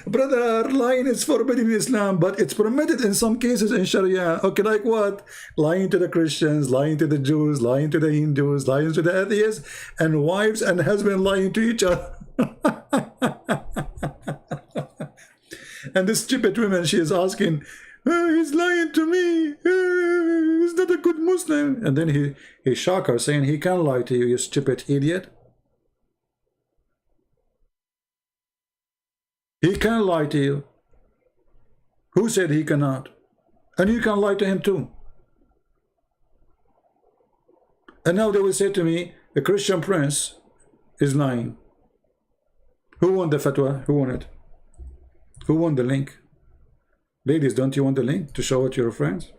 Brother, lying is forbidden in Islam, but it's permitted in some cases in Sharia. Okay, like what? Lying to the Christians, lying to the Jews, lying to the Hindus, lying to the atheists, and wives and husbands lying to each other. And this stupid woman, she is asking, he's lying to me. He's not a good Muslim. And then he shocked her, saying, he can't lie to you, you stupid idiot. He can't lie to you. Who said he cannot? And you can lie to him too. And now they will say to me, the Christian prince is lying. Who won the fatwa? Who won it? Who won the link? Ladies, don't you want the link to show it to your friends?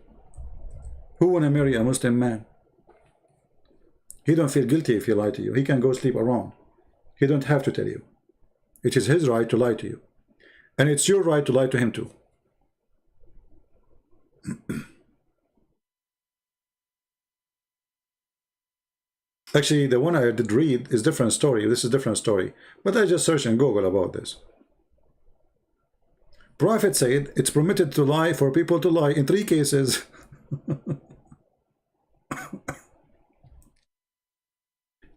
Who want to marry a Muslim man? He don't feel guilty if he lie to you. He can go sleep around. He don't have to tell you. It is his right to lie to you. And it's your right to lie to him too. Actually, the one I did read is different story. This is different story. But I just searched in Google about this. Prophet said it's permitted to lie for people to lie in 3 cases.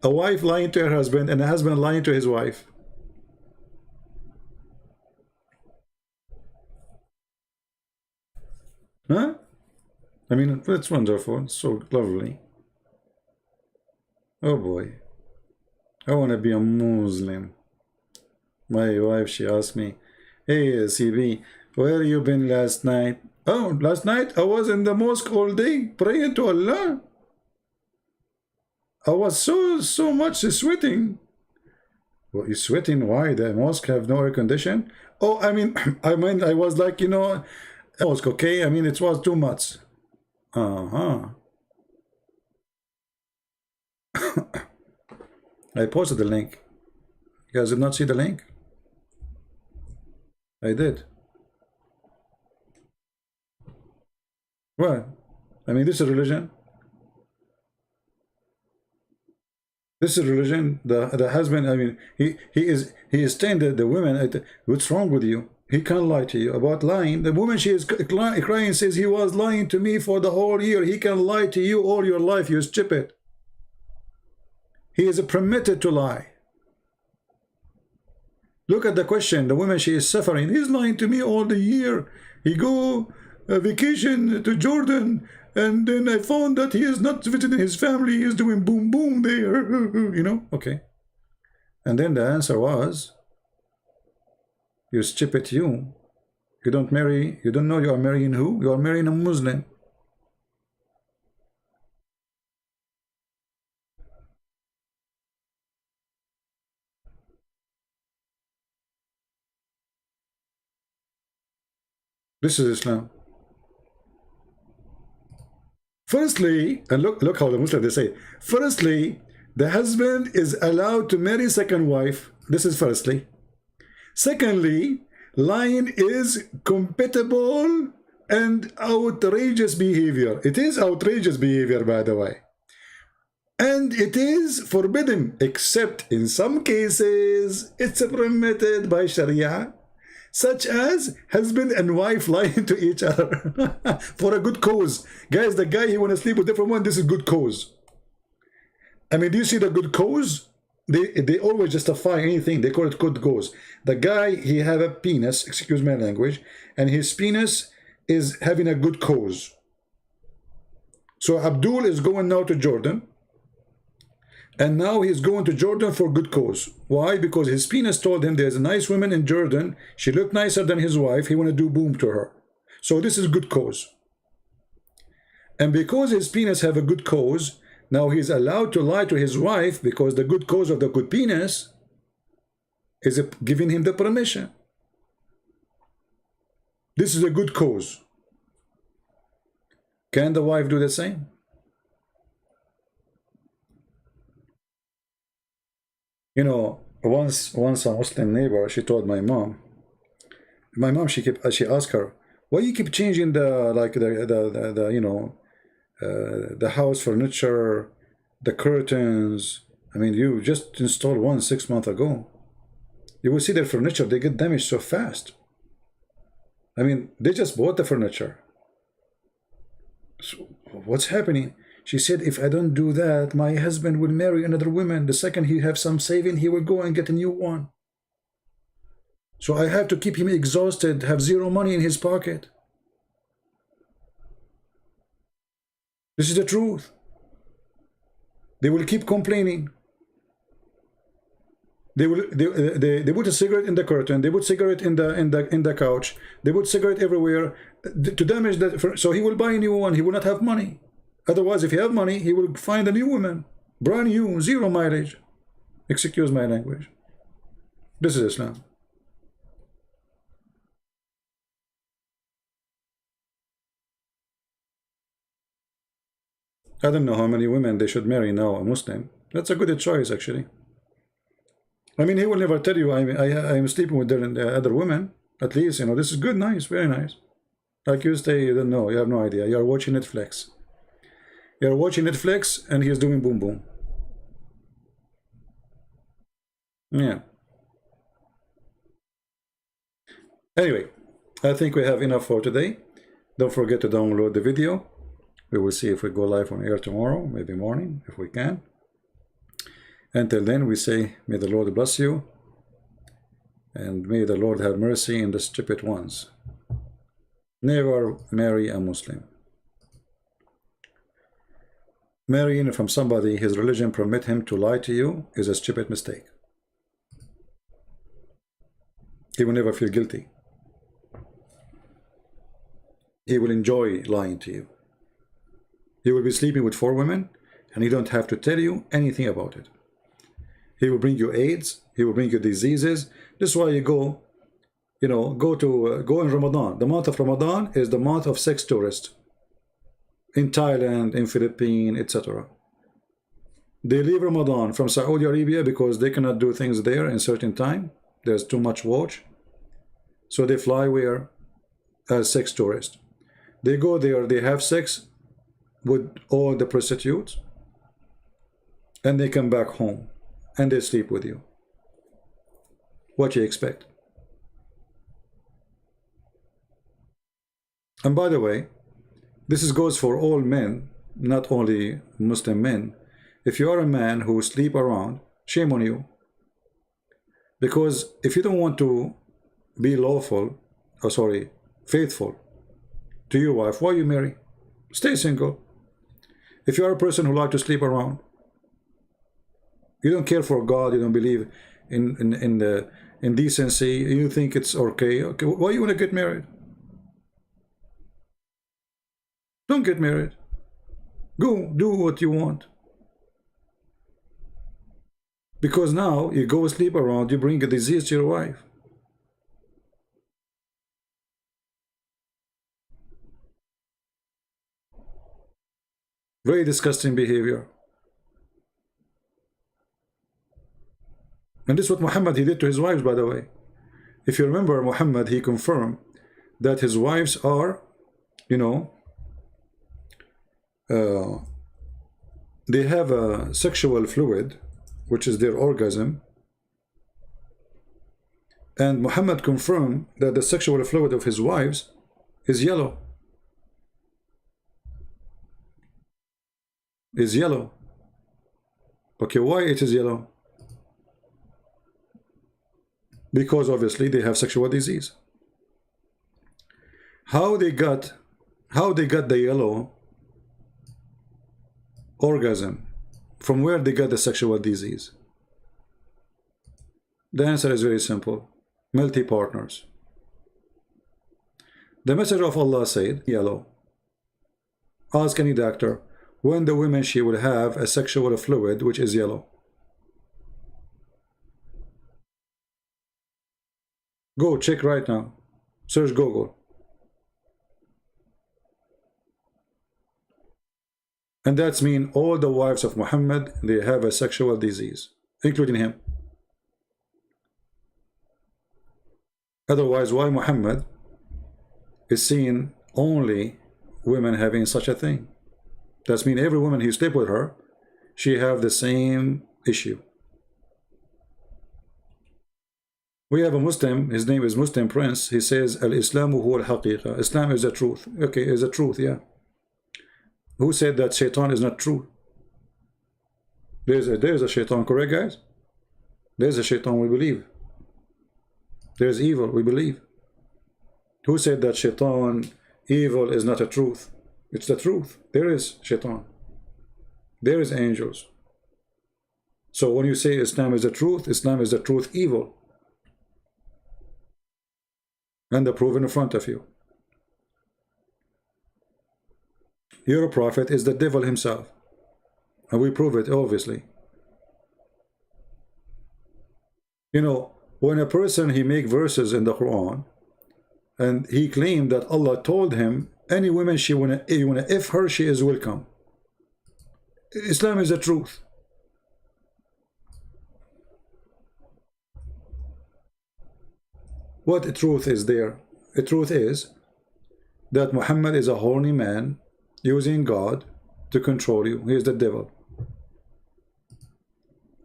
A wife lying to her husband and a husband lying to his wife. Huh? I mean, it's wonderful. It's so lovely. Oh boy. I want to be a Muslim. My wife, she asked me, hey, CB, where you been last night? Oh, last night I was in the mosque all day praying to Allah. I was so much sweating. Well, you're sweating? Why? The mosque have no air condition? Oh, I mean, I was like, you know, mosque, okay? I mean, it was too much. I posted the link. You guys did not see the link? I did. What? I mean, this is religion. This is religion. The husband, I mean, he is saying that the women, what's wrong with you? He can't lie to you about lying. The woman, she is crying, says he was lying to me for the whole year. He can lie to you all your life, you stupid. He is permitted to lie. Look at the question. The woman, she is suffering. He's lying to me all the year. He go vacation to Jordan, and then I found that he is not visiting his family. He is doing boom boom there. You know? Okay. And then the answer was, you stupid you. You don't marry, you don't know you are marrying who? You are marrying a Muslim. This is Islam. Firstly, and look how the Muslims, they say, firstly, the husband is allowed to marry second wife. This is firstly. Secondly, lying is compatible and outrageous behavior. It is outrageous behavior, by the way. And it is forbidden, except in some cases, it's permitted by Sharia, such as husband and wife lying to each other for a good cause. Guys, the guy, he want to sleep with different one, this is good cause. I mean, do you see the good cause? They always justify anything. They call it good cause. The guy, he have a penis, excuse my language, and his penis is having a good cause. So Abdul is going now to Jordan, and now he's going to Jordan for good cause. Why? Because his penis told him there's a nice woman in Jordan. She looked nicer than his wife. He want to do boom to her. So this is good cause. And because his penis have a good cause, now he's allowed to lie to his wife because the good cause of the good penis is giving him the permission. This is a good cause. Can the wife do the same? You know, once a Muslim neighbor, she told my mom, she asked her, why you keep changing the you know, the house furniture, the curtains? I mean, you just installed one 6 months ago. You will see their furniture, they get damaged so fast. I mean, they just bought the furniture. So what's happening? She said, if I don't do that, my husband will marry another woman. The second he have some saving, he will go and get a new one. So I have to keep him exhausted, have zero money in his pocket. This is the truth. They will keep complaining. They put a cigarette in the curtain. They put cigarette in the couch. They put cigarette everywhere to damage that. So he will buy a new one. He will not have money. Otherwise, if he have money, he will find a new woman, brand new, zero mileage. Excuse my language. This is Islam. I don't know how many women they should marry now, a Muslim. That's a good choice, actually. I mean, he will never tell you, I am sleeping with the other women. At least, you know, this is good, nice, very nice. Like you say, you don't know, you have no idea. You are watching Netflix. You're watching Netflix, and he's doing boom boom. Yeah. Anyway, I think we have enough for today. Don't forget to download the video. We will see if we go live on air tomorrow, maybe morning, if we can. Until then, we say, may the Lord bless you, and may the Lord have mercy on the stupid ones. Never marry a Muslim. Marrying from somebody his religion permit him to lie to you is a stupid mistake. He will never feel guilty. He will enjoy lying to you. He will be sleeping with 4 women, and he don't have to tell you anything about it. He will bring you AIDS. He will bring you diseases. This is why you go, go in Ramadan. The month of Ramadan is the month of sex tourists. In Thailand, in Philippines, etc. They leave Ramadan from Saudi Arabia because they cannot do things there in certain time. There's too much watch. So they fly where? As sex tourists. They go there, they have sex with all the prostitutes, and they come back home and they sleep with you. What you expect? And by the way, this goes for all men, not only Muslim men. If you are a man who sleep around, shame on you. Because if you don't want to be faithful to your wife, why you marry? Stay single. If you are a person who like to sleep around, you don't care for God, you don't believe in decency, you think it's okay, why you want to get married? Don't get married. Go do what you want. Because now you go sleep around, you bring a disease to your wife. Very disgusting behavior. And this is what Muhammad, he did to his wives, by the way. If you remember, Muhammad, he confirmed that his wives are, they have a sexual fluid, which is their orgasm. And Muhammad confirmed that the sexual fluid of his wives is yellow. Is yellow. Okay, why it is yellow? Because obviously they have sexual disease. How they got the yellow orgasm? From where they got the sexual disease? The answer is very simple. Multi-partners. The Messenger of Allah said, yellow. Ask any doctor when the woman she will have a sexual fluid which is yellow. Go check right now. Search Google. And that's mean all the wives of Muhammad, they have a sexual disease, including him. Otherwise, why Muhammad is seeing only women having such a thing? That's mean every woman he sleep with her, she have the same issue. We have a Muslim, his name is Muslim Prince. He says, Al-Islamu huwa al-haqiqa. Islam is the truth. Okay, is the truth, yeah. Who said that shaitan is not true? There's a shaitan, correct, guys? There's a shaitan, we believe. There's evil, we believe. Who said that shaitan, evil is not a truth? It's the truth. There is shaitan. There is angels. So when you say Islam is the truth, Islam is the truth evil. And the proof in front of you. Your prophet is the devil himself. And we prove it, obviously. You know, when a person, he make verses in the Quran, and he claimed that Allah told him, any woman you wanna if her, she is welcome. Islam is the truth. What truth is there? The truth is that Muhammad is a horny man using God to control you. He is the devil.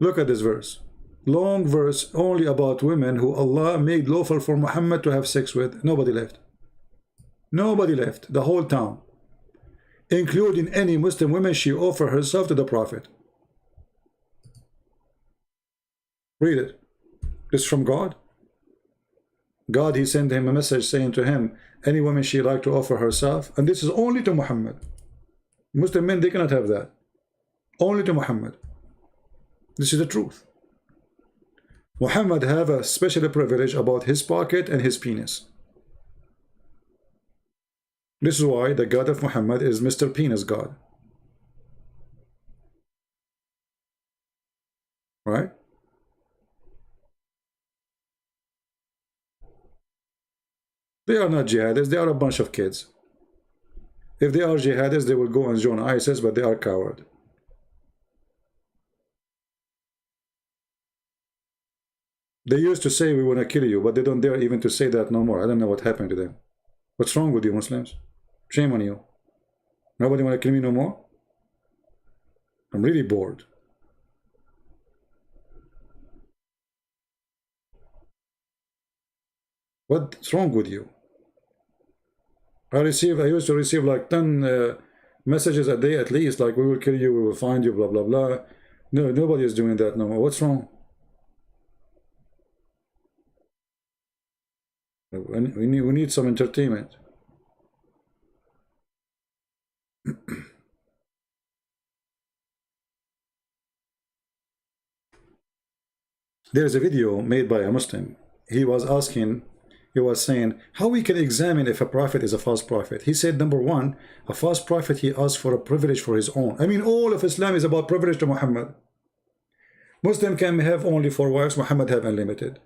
Look at this verse. long verse only about women who Allah made lawful for Muhammad to have sex with. Nobody left. Nobody left. The whole town, including any Muslim women, she offered herself to the Prophet. Read it. It's from God. God, he sent him a message saying to him, any woman she like to offer herself, and this is only to Muhammad. Muslim men, they cannot have that. Only to Muhammad. This is the truth. Muhammad have a special privilege about his pocket and his penis. This is why the God of Muhammad is Mr. Penis God. Right? They are not jihadists, they are a bunch of kids. If they are jihadists, they will go and join ISIS, but they are coward. They used to say we want to kill you, but they don't dare even to say that no more. I don't know what happened to them. What's wrong with you Muslims? Shame on you. Nobody want to kill me no more? I'm really bored. What's wrody with you? I used to receive like 10 messages a day at least, like we will kill you, we will find you, blah blah blah. No, nobody is doing that no more. What's wrong? We need some entertainment. There's a video made by a Muslim. He was saying how we can examine if a prophet is a false prophet. He said, number one, a false prophet, he asks for a privilege for his own. I mean, all of Islam is about privilege to Muhammad. Muslim can have only 4 wives, Muhammad have unlimited.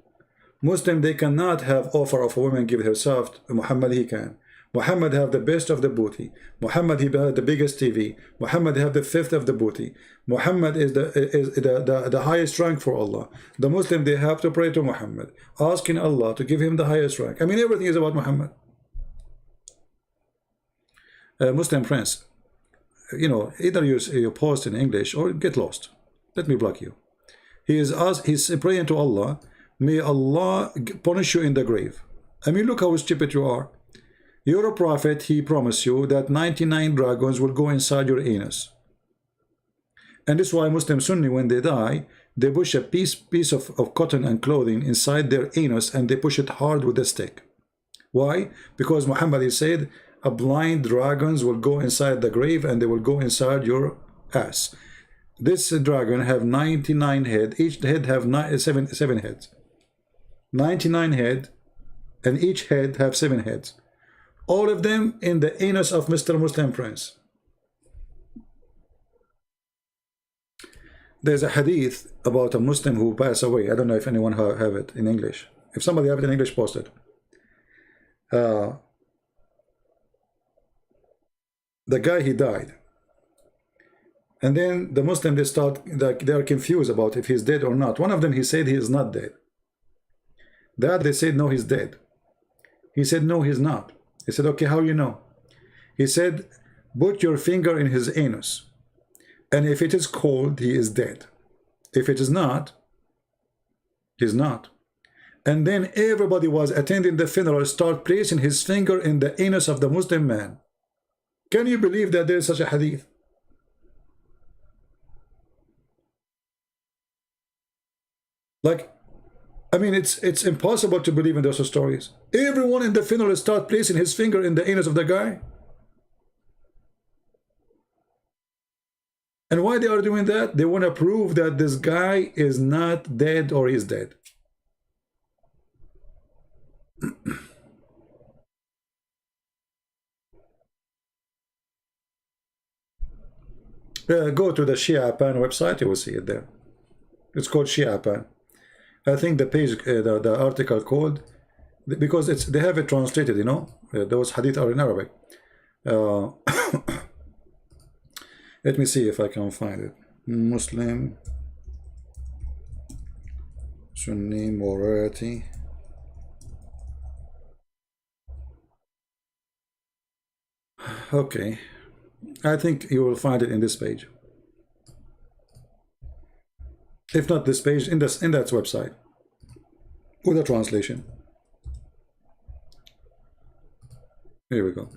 Muslim, they cannot have offer of a woman give herself, Muhammad he can. Muhammad have the best of the booty. Muhammad he had the biggest TV. Muhammad have the 5th of the booty. Muhammad is the highest rank for Allah. The Muslim, they have to pray to Muhammad, asking Allah to give him the highest rank. I mean, everything is about Muhammad. Muslim friends, you know, either you post in English or get lost. Let me block you. He's praying to Allah, may Allah punish you in the grave. I mean, look how stupid you are. You're a prophet, he promised you that 99 dragons will go inside your anus. And this is why Muslim Sunni, when they die, they push a piece of cotton and clothing inside their anus and they push it hard with a stick. Why? Because Muhammad, he said, a blind dragons will go inside the grave and they will go inside your ass. This dragon have 99 heads, each head have seven heads. 99 head, and each head have 7 heads. All of them in the anus of Mr. Muslim Prince. There's a hadith about a Muslim who passed away. I don't know if anyone have it in English. If somebody have it in English, post it. The guy, he died. And then the Muslim, they are confused about if he's dead or not. One of them, he said he is not dead. The other, they said, no, he's dead. He said, no, he's not. He said, okay, how you know? He said, put your finger in his anus. And if it is cold, he is dead. If it is not, he's not. And then everybody was attending the funeral, start placing his finger in the anus of the Muslim man. Can you believe that there is such a hadith? Like, I mean, it's impossible to believe in those stories. Everyone in the funeral start placing his finger in the anus of the guy. And why they are doing that? They want to prove that this guy is not dead or is dead. Go to the Shia Pan website, you will see it there. It's called Shia Pan. I think the page, the article called, because they have it translated, you know, those hadith are in Arabic. Let me see if I can find it. Muslim Sunni morality. Okay, I think you will find it in this page. If not this page, in that website with a translation. Here we go.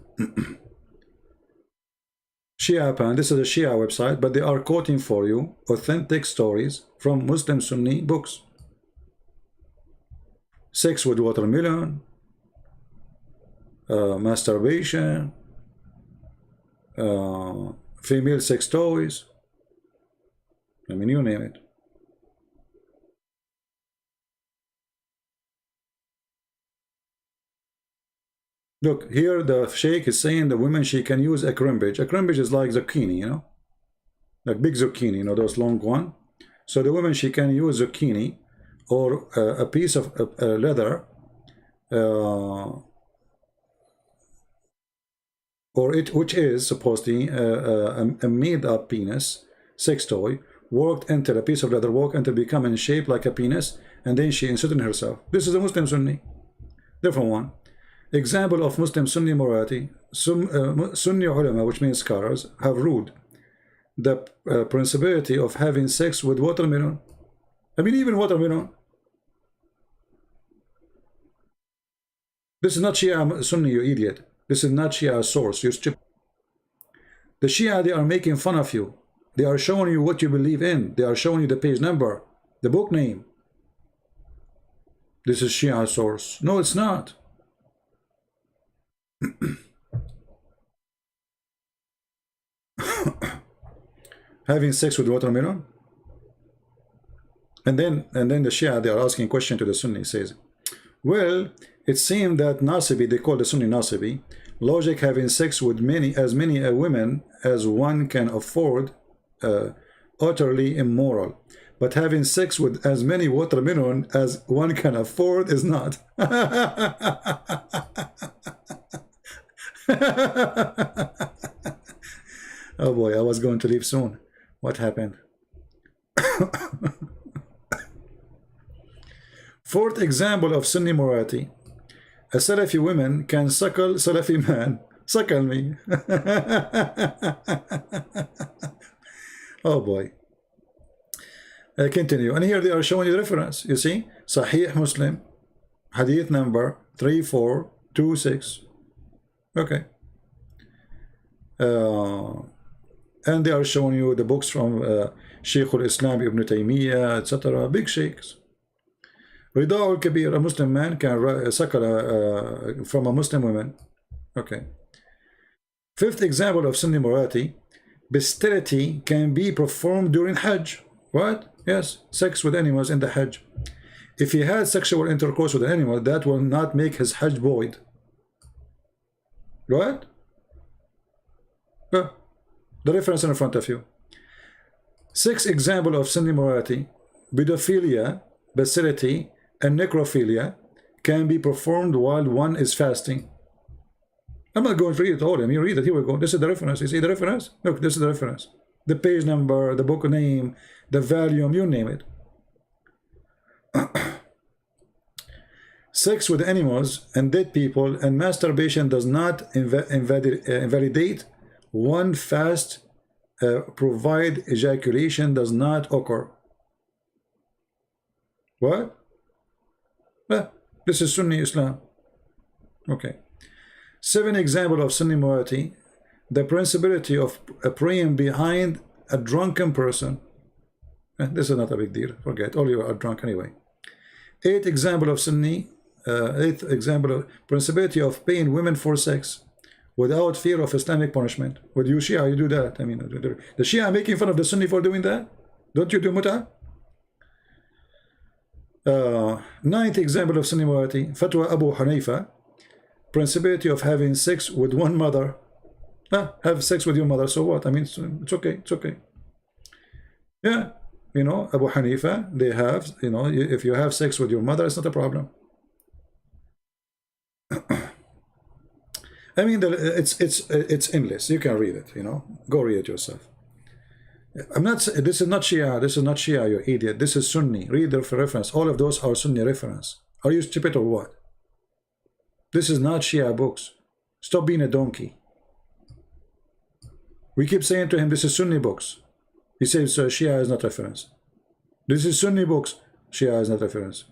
Shia Pan, this is a Shia website, but they are quoting for you authentic stories from Muslim Sunni books. Sex with watermelon, masturbation, female sex toys. I mean, you name it. Look, here the sheikh is saying the women, she can use a crimbage. A crimbage is like zucchini, you know? Like big zucchini, you know, those long one. So the woman, she can use zucchini or a piece of leather or which is supposedly a made-up penis, sex toy, worked into a piece of leather, worked until becoming shaped like a penis, and then she inserted herself. This is a Muslim Sunni. Different one. Example of Muslim Sunni morality. Sunni ulama, which means scholars, have ruled the principality of having sex with watermelon. I mean, even watermelon. This is not Shia Sunni, you idiot. This is not Shia source, you stupid. The Shia, they are making fun of you. They are showing you what you believe in. They are showing you the page number, the book name. This is Shia source. No, it's not. Having sex with watermelon. And then the Shia, they are asking a question to the Sunni, says, well, it seemed that Nasibi, they call the Sunni Nasibi, logic having sex with as many women as one can afford, utterly immoral. But having sex with as many watermelon as one can afford is not. Oh boy, I was going to leave soon. What happened? Fourth example of Sunni morality. A Salafi woman can suckle Salafi man. Suckle me. Oh boy. Continue. And here they are showing you the reference. You see? Sahih Muslim. Hadith number 3426. Okay. And they are showing you the books from Shaykh al-Islam Ibn Taymiyyah, etc. Big sheikhs. Rida al-Kabir, a Muslim man can suckle from a Muslim woman. Okay. Fifth example of Sunni morality. Bestiality can be performed during Hajj. What? Yes, sex with animals in the Hajj. If he had sexual intercourse with an animal, that will not make his Hajj void. What? The reference in front of you. Sixth example of Sunni morality. Pedophilia, bestiality, and necrophilia can be performed while one is fasting. I'm not going to read it all. I mean, read it. Here we go. This is the reference. You see the reference? Look, this is the reference. The page number, the book name, the volume, you name it. Sex with animals and dead people and masturbation does not invalidate one fast, provide ejaculation does not occur. What? This is Sunni Islam. Okay. 7 example of Sunni morality. The principality of praying behind a drunken person. This is not a big deal. Forget. All you are drunk anyway. 8 example of Sunni. 8th example of principality of paying women for sex without fear of Islamic punishment. With you Shia, you do that. I mean, the Shia are making fun of the Sunni for doing that. Don't you do muta? 9th example of Sunni morality. Fatwa Abu Hanifa. Principality of having sex with one mother. Have sex with your mother, so what? I mean, it's okay, it's okay. Yeah, you know, Abu Hanifa, they have, you know, if you have sex with your mother, it's not a problem. I mean, it's endless. You can read it, you know. Go read it yourself. I'm not. This is not Shia. This is not Shia, you idiot. This is Sunni. Read the reference. All of those are Sunni reference. Are you stupid or what? This is not Shia books. Stop being a donkey. We keep saying to him, this is Sunni books. He says Shia is not reference. This is Sunni books. Shia is not reference.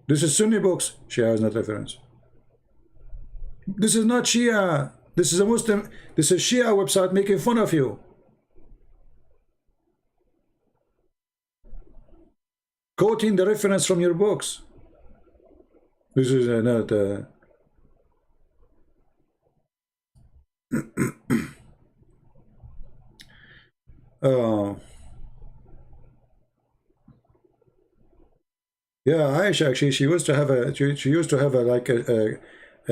This is Sunni books. Shia is not reference. This is not Shia. This is a Muslim. This is Shia website making fun of you. Quoting the reference from your books. This is not. Yeah, Aisha actually she used to have a like a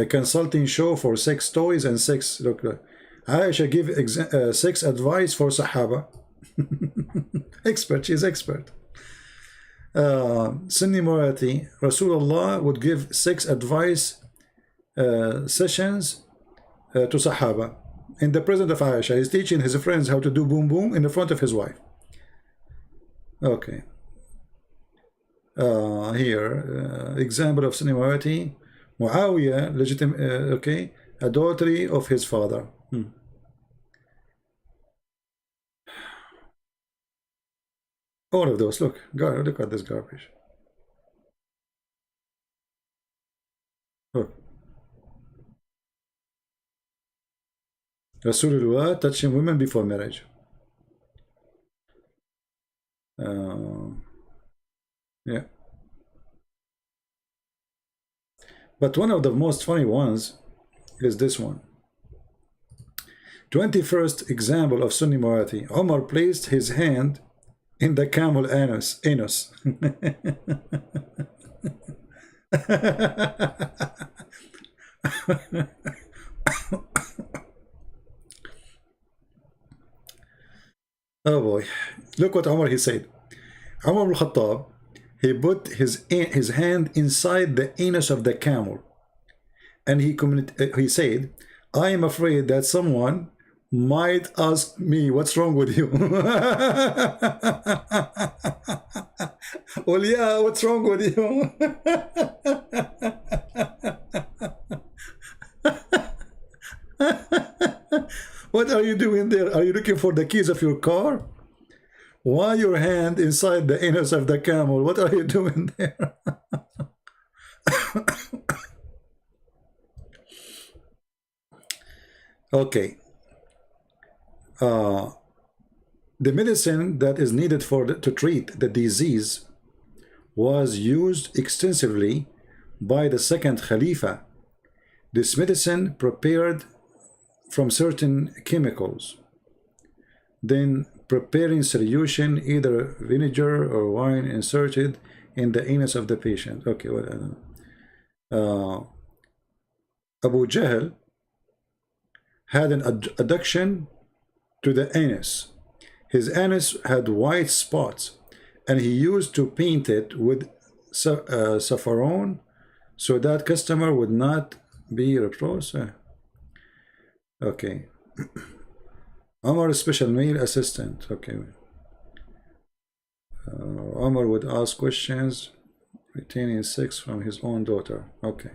consulting show for sex toys and sex. Look, Aisha give sex advice for Sahaba. Expert, she's expert. Sunni morality. Rasulullah would give sex advice sessions to Sahaba in the presence of Aisha. He's teaching his friends how to do boom boom in the front of his wife. Okay. Here, example of Sunni morality. Muawiyah, legitimate, okay, adultery of his father. All of those. Look, look at this garbage. Look. Rasulullah touching women before marriage. Yeah. But one of the most funny ones is this one. 21st example of Sunni morality. Omar placed his hand in the camel anus. Oh boy. Look what Omar he said. Umar al-Khattab, he put his hand inside the anus of the camel, and he said, I am afraid that someone might ask me, what's wrong with you? Well, yeah, what's wrong with you? What are you doing there? Are you looking for the keys of your car? Why your hand inside the anus of the camel? What are you doing there? Okay. The medicine that is needed to treat the disease was used extensively by the second Khalifa. This medicine prepared from certain chemicals, then preparing solution, either vinegar or wine, inserted in the anus of the patient. Okay, well, Abu Jahl had an adduction to the anus. His anus had white spots, and he used to paint it with saffron so that customer would not be reproached. Okay. Omar's special male assistant. Okay. Omar would ask questions, retaining sex from his own daughter. Okay.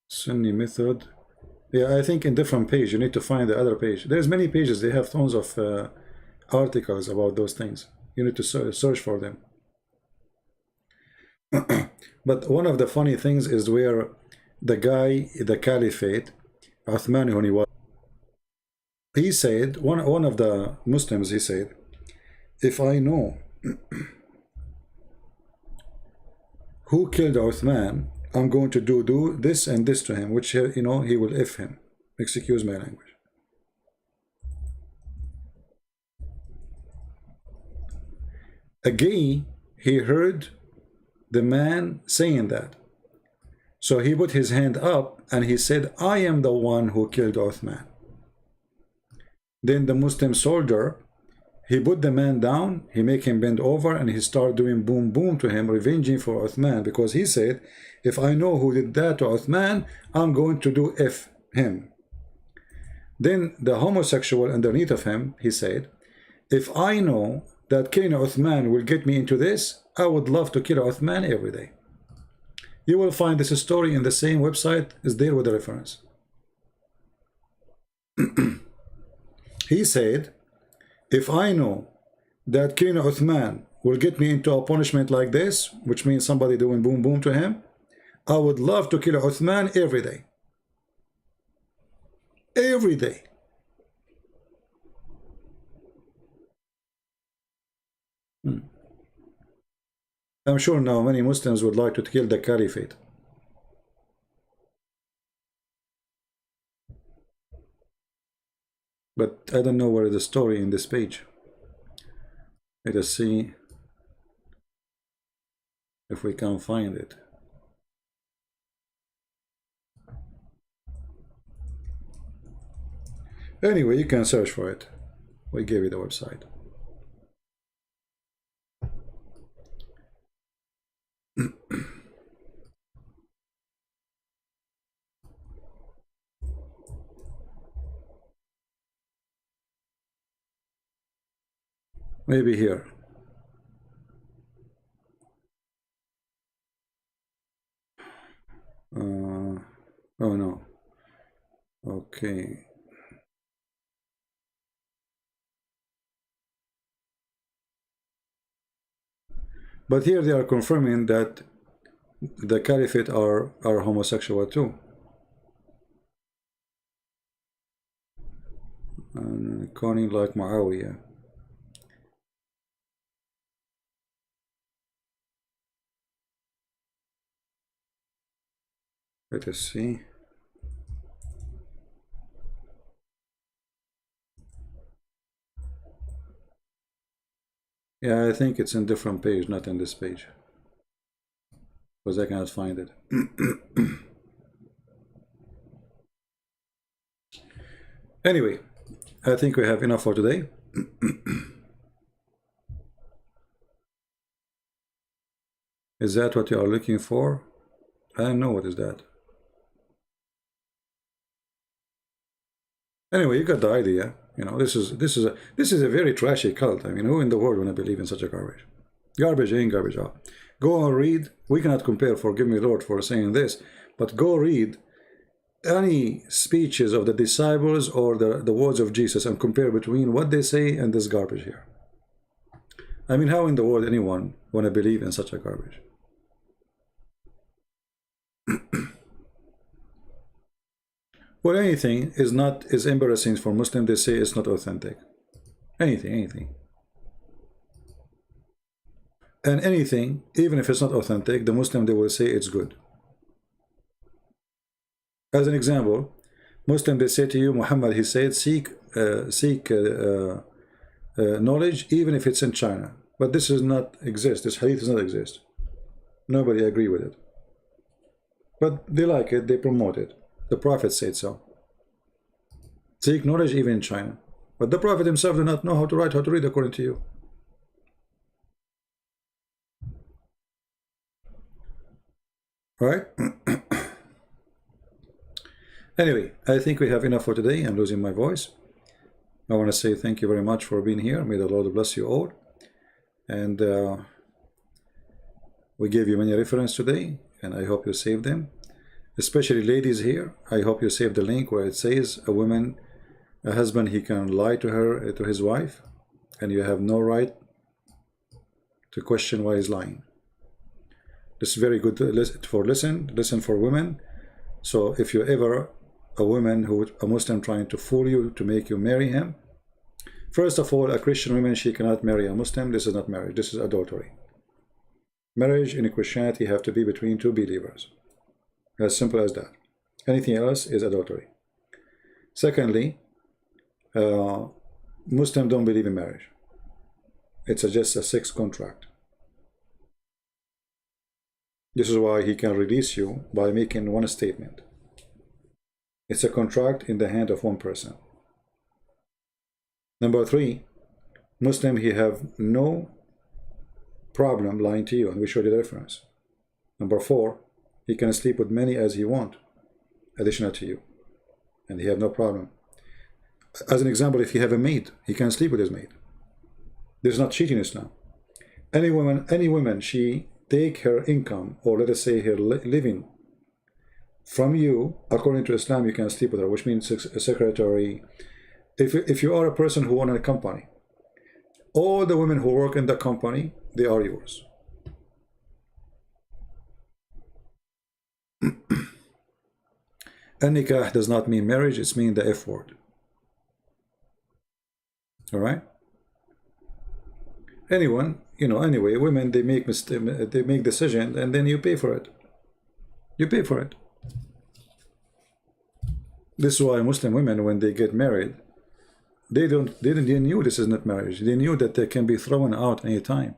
Sunni method. Yeah, I think in different page you need to find the other page. There's many pages. They have tons of articles about those things. You need to search for them. But one of the funny things is where the guy, the caliphate, Uthman, when he said, one of the Muslims, he said, if I know who killed Uthman, I'm going to do this and this to him, which, you know, he will F him. Excuse my language. A gay, he heard the man saying that. So he put his hand up and he said, I am the one who killed Uthman. Then the Muslim soldier, he put the man down, he make him bend over, and he started doing boom boom to him, revenging for Uthman, because he said, if I know who did that to Uthman, I'm going to do F him. Then the homosexual underneath of him, he said, if I know that killing Uthman will get me into this, I would love to kill Uthman every day. You will find this story in the same website, is there with the reference. He said, if I know that killing Uthman will get me into a punishment like this, which means somebody doing boom boom to him, I would love to kill Uthman every day. Every day. I'm sure now many Muslims would like to kill the caliphate. But I don't know where is the story in this page. Let us see if we can find it. Anyway, you can search for it. We gave you the website. Maybe here. Oh no. Okay. But here they are confirming that the caliphate are homosexual too. And calling like Muawiyah. Let us see. Yeah, I think it's in different page, not in this page, because I cannot find it. Anyway, I think we have enough for today. Is that what you are looking for? I don't know what is that. Anyway, you got the idea. You know, this is a very trashy cult. I mean, who in the world wanna believe in such a garbage? Garbage in, garbage out. Go and read. We cannot compare, forgive me, Lord, for saying this, but go read any speeches of the disciples or the words of Jesus and compare between what they say and this garbage here. I mean, how in the world anyone wanna believe in such a garbage? Well, anything is embarrassing for Muslims. They say it's not authentic. Anything. And anything, even if it's not authentic, the Muslim, they will say it's good. As an example, Muslim, they say to you, Muhammad, he said, seek knowledge, even if it's in China. But this does not exist. This hadith does not exist. Nobody agree with it. But they like it. They promote it. The Prophet said so. Seek knowledge even in China. But the Prophet himself did not know how to write, how to read according to you. Right? Anyway, I think we have enough for today. I'm losing my voice. I want to say thank you very much for being here. May the Lord bless you all. And we gave you many references today, and I hope you saved them. Especially ladies here, I hope you save the link where it says a husband, he can lie to her, to his wife, and you have no right to question why he's lying. This is very good for listen for women. So if you're ever a Muslim trying to fool you to make you marry him, first of all, a Christian woman, she cannot marry a Muslim. This is not marriage, this is adultery. Marriage in Christianity have to be between two believers. As simple as that. Anything else is adultery. Secondly, Muslims don't believe in marriage. It's just a sex contract. This is why he can release you by making one statement. It's a contract in the hand of one person. Number 3, Muslim, he have no problem lying to you, and we showed you the reference. Number 4, he can sleep with many as he want, additional to you, and he have no problem. As an example, if you have a maid, he can sleep with his maid. This is not cheating in Islam. Any woman, she take her income, or let us say her living, from you, according to Islam, you can sleep with her, which means a secretary. If you are a person who owns a company, all the women who work in the company, they are yours. Nikah does not mean marriage, it's mean the F word. All right. Anyone, anyway, women, they make decisions, and then you pay for it. You pay for it. This is why Muslim women, when they get married, they knew this is not marriage. They knew that they can be thrown out any time.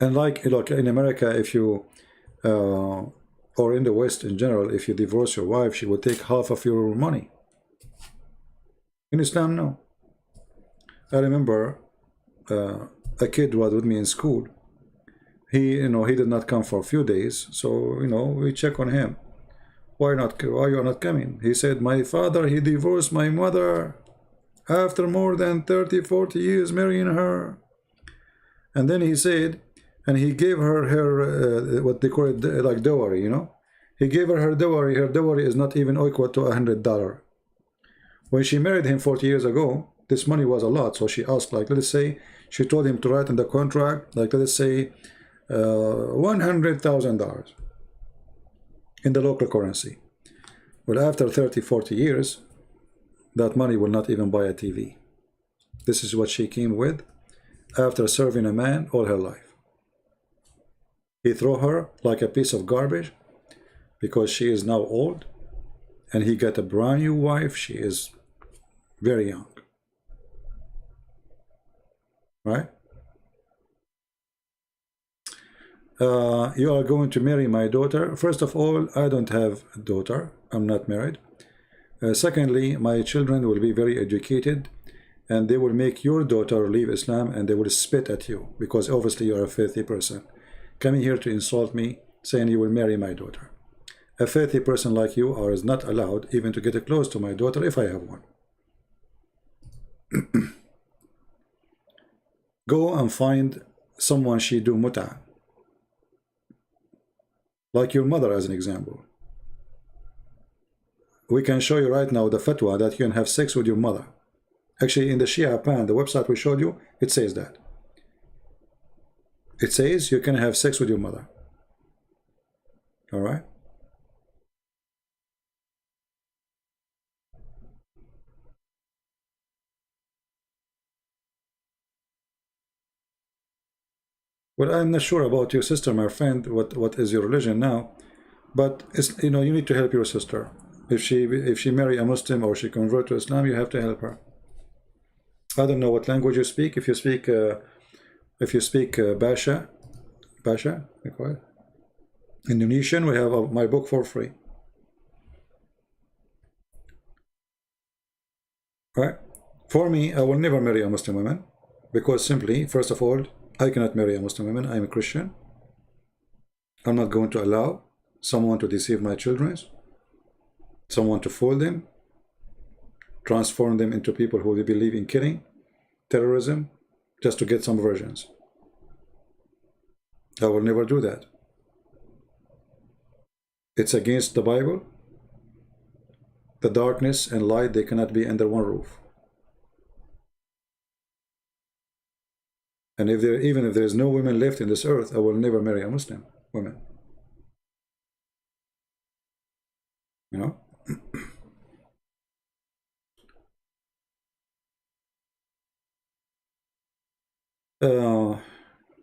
And like in America, if you or in the West in general, if you divorce your wife, she will take half of your money. In Islam, no. I remember a kid was with me in school. He did not come for a few days, so we check on him. Why you are not coming? He said, my father, he divorced my mother after more than 30-40 years marrying her. And then he said, and he gave her what they call it, like dowry, he gave her dowry. Her dowry is not even equal to $100. When she married him 40 years ago, this money was a lot. So she asked, like, let's say, she told him to write in the contract, like, let's say, $100,000 in the local currency. Well, after 30-40 years, that money will not even buy a TV. This is what she came with after serving a man all her life. He threw her like a piece of garbage because she is now old, and he got a brand new wife. She is very young. Right? You are going to marry my daughter. First of all, I don't have a daughter. I'm not married. Secondly, my children will be very educated, and they will make your daughter leave Islam, and they will spit at you because obviously you are a filthy person coming here to insult me, saying you will marry my daughter. A filthy person like you is not allowed even to get close to my daughter if I have one. Go and find someone she do mut'ah, like your mother as an example. We can show you right now the fatwa that you can have sex with your mother. Actually, in the Shia Pan, the website we showed you, it says that. It says you can have sex with your mother. All right? Well, I'm not sure about your sister, my friend, what is your religion now, but it's, you need to help your sister. If she marry a Muslim or she convert to Islam, you have to help her. I don't know what language you speak. If you speak Basha, Indonesian, we have my book for free. Right? For me, I will never marry a Muslim woman because simply, first of all, I cannot marry a Muslim woman. I'm a Christian. I'm not going to allow someone to deceive my children, someone to fool them, transform them into people who believe in killing, terrorism, just to get some versions. I will never do that. It's against the Bible. The darkness and light, they cannot be under one roof. And even if there is no women left in this earth, I will never marry a Muslim woman.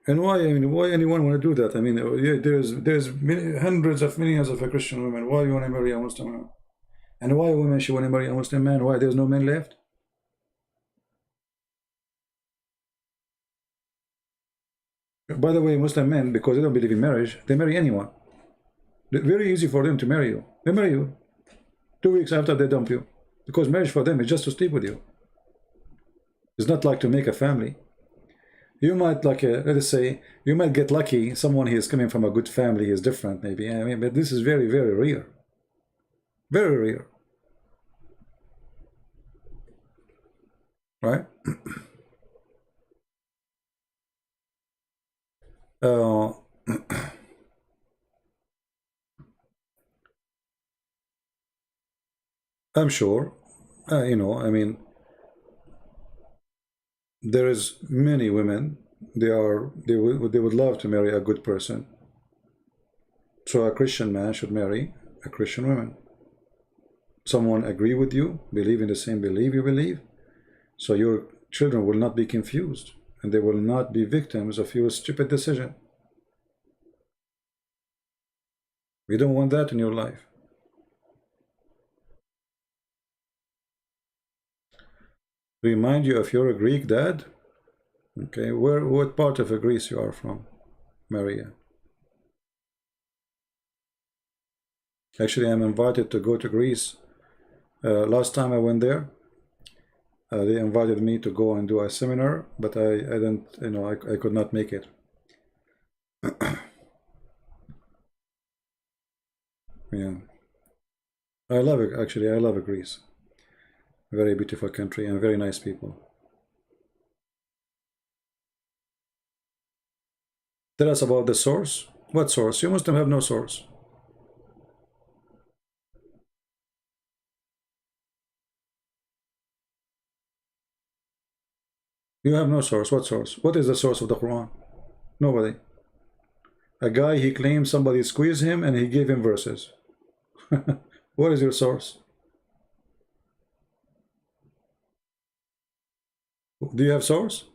And why? I mean, why anyone want to do that? I mean, there's hundreds of millions of Christian women. Why you want to marry a Muslim woman? And why women should want to marry a Muslim man? Why there's no men left? By the way, Muslim men, because they don't believe in marriage, they marry anyone. It's very easy for them to marry you. They marry you 2 weeks after they dump you, because marriage for them is just to sleep with you. It's not like to make a family. You might, like, let's say, you might get lucky. Someone who is coming from a good family is different, maybe. I mean, but this is very, very rare. Very rare. Right? I'm sure, you know, I mean, there is many women, they would love to marry a good person. So a Christian man should marry a Christian woman. Someone agree with you, believe in the same belief you believe, so your children will not be confused and they will not be victims of your stupid decision. We don't want that in your life. Remind you of your Greek dad. Okay, what part of Greece you are from, Maria? Actually, I'm invited to go to Greece. Last time I went there, they invited me to go and do a seminar, but I didn't, you know, I could not make it. Yeah, I love it. Actually, I love Greece. Very beautiful country and very nice people. Tell us about the source. What source? You Muslim have no source. You have no source. What source? What is the source of the Quran? Nobody. A guy, he claims somebody squeezed him and he gave him verses. What is your source? Do you have source?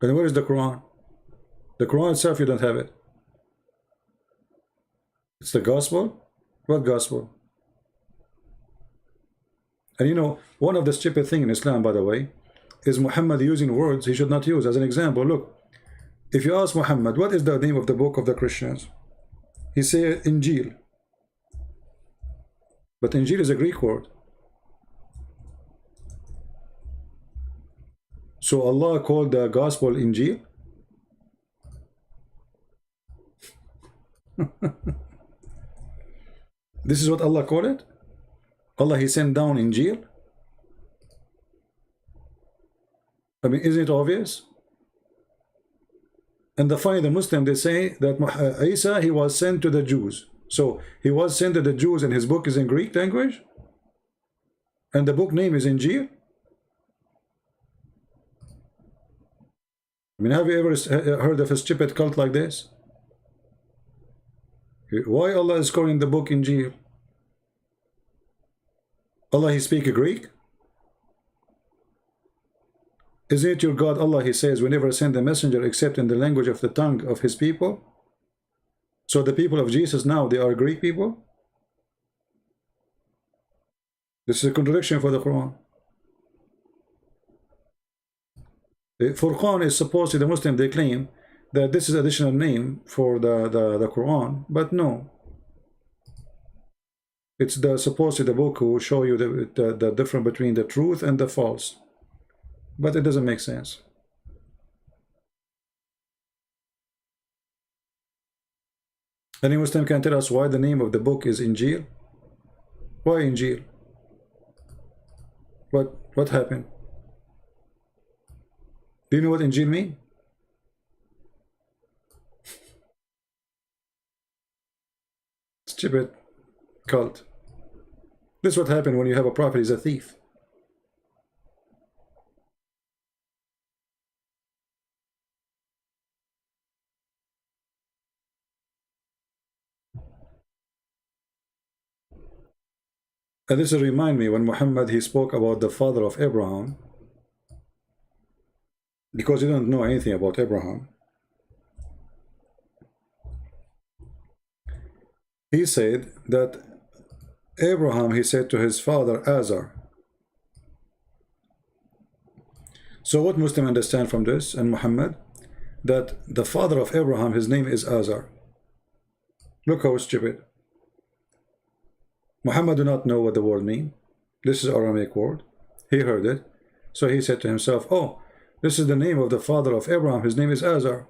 And where is the Quran? The Quran itself, you don't have it. It's the gospel? What gospel? And you know, one of the stupid things in Islam, by the way, is Muhammad using words he should not use. As an example, look, if you ask Muhammad, what is the name of the book of the Christians? He say Injil. But Injil is a Greek word. So Allah called the gospel Injil? This is what Allah called it? Allah, he sent down Injil? I mean, isn't it obvious? And the funny, the Muslim, they say that Isa, he was sent to the Jews. So he was sent to the Jews and his book is in Greek language? And the book name is Injil? I mean, have you ever heard of a stupid cult like this? Why Allah is calling the book Injil? Allah, he speak Greek? Isn't it your God, Allah, he says, we never send a messenger except in the language of the tongue of his people? So the people of Jesus now, they are Greek people? This is a contradiction for the Quran. The Furqan is supposed to, the Muslim, they claim that this is additional name for the Quran, but no. It's supposedly the book who will show you the difference between the truth and the false. But it doesn't make sense. Any Muslim can tell us why the name of the book is Injil? Why Injil? What happened? Do you know what Injil means? Stupid cult. This is what happened when you have a prophet is a thief. And this will remind me when Muhammad, he spoke about the father of Abraham, because you don't know anything about Abraham. He said that Abraham, he said to his father Azar. So what Muslims understand from this and Muhammad? That the father of Abraham, his name is Azar. Look how stupid. Muhammad do not know what the word means. This is Aramaic word. He heard it. So he said to himself, oh, this is the name of the father of Abraham. His name is Azar.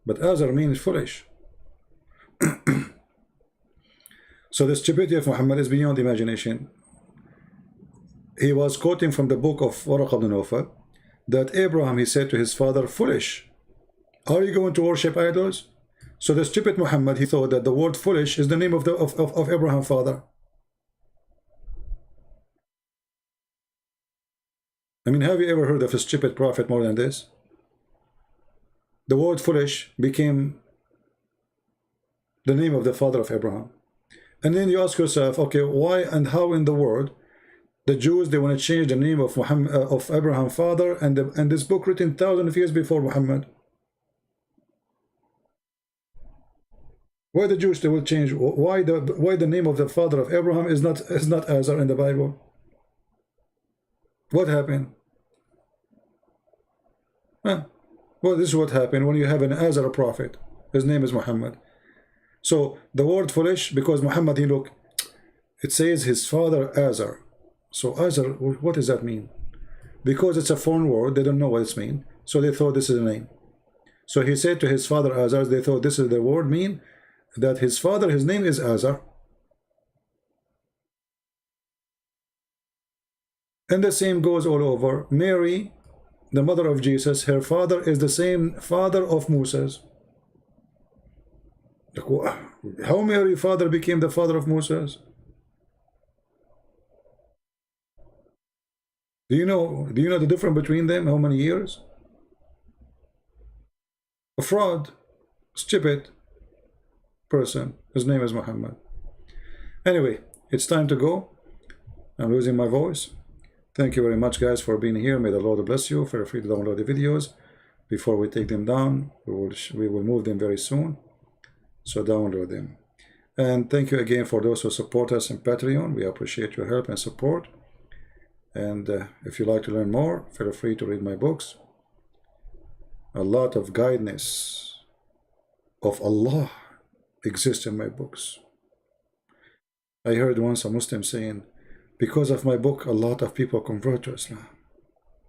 But Azar means foolish. So the stupidity of Muhammad is beyond imagination. He was quoting from the book of Waraq ibn Nawfal that Abraham, he said to his father, foolish, are you going to worship idols? So the stupid Muhammad, he thought that the word foolish is the name of Abraham's father. I mean, have you ever heard of a stupid prophet more than this? The word foolish became the name of the father of Abraham. And then you ask yourself, okay, why and how in the world the Jews, they want to change the name of Muhammad, of Abraham father, and this book written thousands of years before Muhammad? Why the Jews, they will change? Why the name of the father of Abraham is not Azar in the Bible? What happened? Huh? Well, this is what happened when you have an Azar prophet. His name is Muhammad. So the word foolish, because Muhammad, he look, it says his father Azar. So Azar, what does that mean? Because it's a foreign word, they don't know what it means. So they thought this is a name. So he said to his father Azar, they thought this is the word mean, that his father, his name is Azar. And the same goes all over. Mary, the mother of Jesus, her father is the same father of Moses. How Mary's father became the father of Moses? Do you know the difference between them? How many years? A fraud, stupid person. His name is Muhammad. Anyway, it's time to go. I'm losing my voice. Thank you very much, guys, for being here. May the Lord bless you. Feel free to download the videos before we take them down. We will move them very soon. So download them. And thank you again for those who support us in Patreon. We appreciate your help and support. And if you'd like to learn more, feel free to read my books. A lot of guidance of Allah exists in my books. I heard once a Muslim saying, because of my book, a lot of people convert to Islam.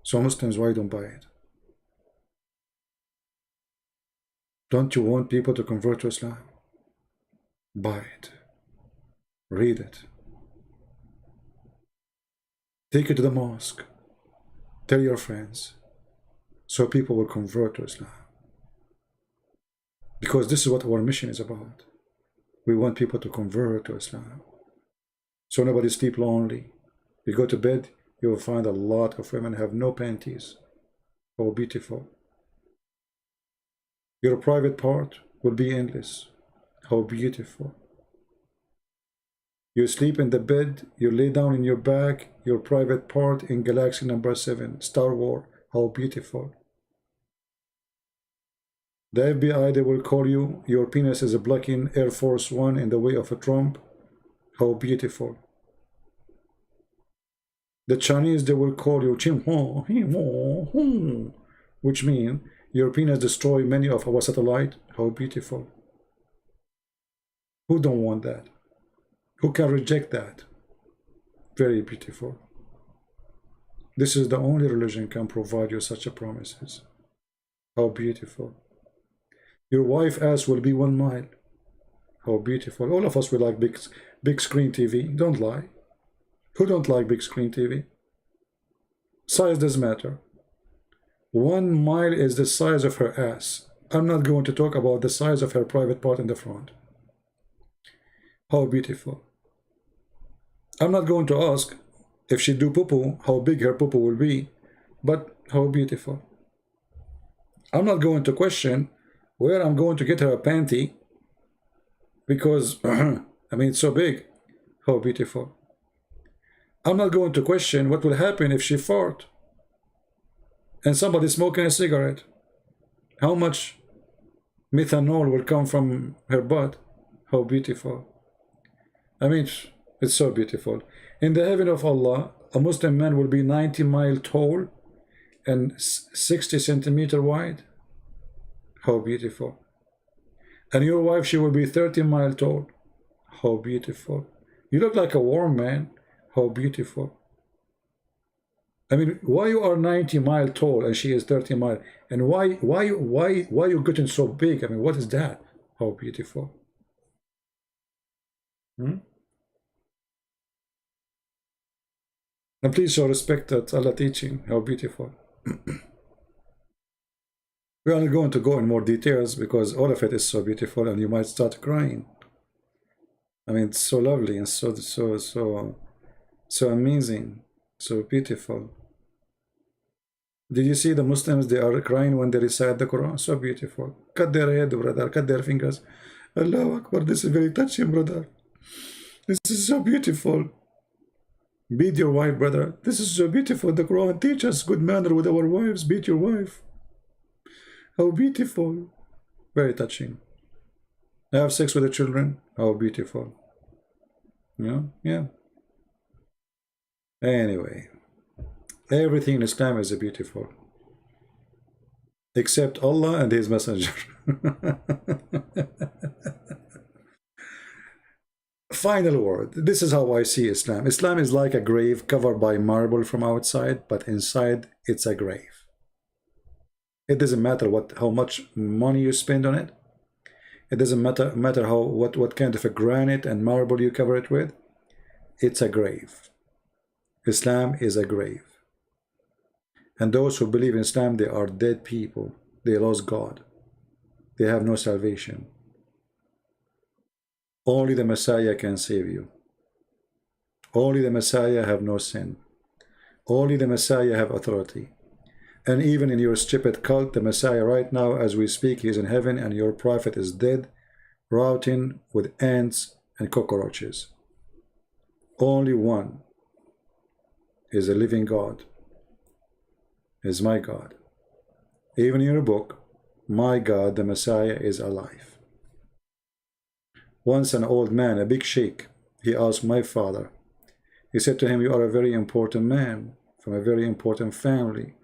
So Muslims, why don't buy it? Don't you want people to convert to Islam? Buy it. Read it. Take it to the mosque. Tell your friends. So people will convert to Islam. Because this is what our mission is about. We want people to convert to Islam. So nobody sleep lonely. You go to bed, you will find a lot of women have no panties. Oh, beautiful. Your private part will be endless. How beautiful. You sleep in the bed, you lay down in your back, your private part in galaxy number 7, Star Wars. How beautiful. The FBI, they will call you, your penis is blocking Air Force One in the way of a Trump. How beautiful. The Chinese, they will call you, which means your penis destroy many of our satellite. How beautiful. Who don't want that? Who can reject that? Very beautiful. This is the only religion can provide you such a promises. How beautiful. Your wife ass will be 1 mile. How beautiful. All of us will like big screen TV. Don't lie. Who don't like big screen TV? Size doesn't matter. 1 mile is the size of her ass. I'm not going to talk about the size of her private part in the front. How beautiful. I'm not going to ask if she do poo-poo, how big her poo-poo will be, but how beautiful. I'm not going to question where I'm going to get her a panty, because, I mean, it's so big. How beautiful. I'm not going to question what will happen if she fart and somebody smoking a cigarette. How much methanol will come from her butt? How beautiful. I mean, it's so beautiful. In the heaven of Allah, a Muslim man will be 90 miles tall and 60 centimeters wide. How beautiful. And your wife, she will be 30 miles tall. How beautiful. You look like a worm, man. How beautiful. I mean, why you are 90 miles tall and she is 30 miles? And why you getting so big? I mean, what is that? How beautiful. And please show respect that Allah teaching. How beautiful. We are not going to go in more details because all of it is so beautiful and you might start crying. I mean, it's so lovely and so amazing, so beautiful. Did you see the Muslims? They are crying when they recite the Quran. So beautiful. Cut their head, brother. Cut their fingers. Allahu Akbar. This is very touching, brother. This is so beautiful. Beat your wife, brother. This is so beautiful. The Quran teaches us good manner with our wives. Beat your wife. How beautiful. Very touching. Have sex with the children. How beautiful. Yeah. Anyway. Everything in Islam is beautiful. Except Allah and His Messenger. Final word. This is how I see Islam. Islam is like a grave covered by marble from outside, but inside it's a grave. It doesn't matter how much money you spend on it. It doesn't matter what kind of a granite and marble you cover it with. It's a grave. Islam is a grave. And those who believe in Islam, they are dead people. They lost God. They have no salvation. Only the Messiah can save you. Only the Messiah have no sin. Only the Messiah have authority. And even in your stupid cult, the Messiah right now, as we speak, he is in heaven, and your prophet is dead, rotting with ants and cockroaches. Only one is a living God. Is my God. Even in your book, my God, the Messiah, is alive. Once an old man, a big sheikh, he asked my father, he said to him, you are a very important man from a very important family.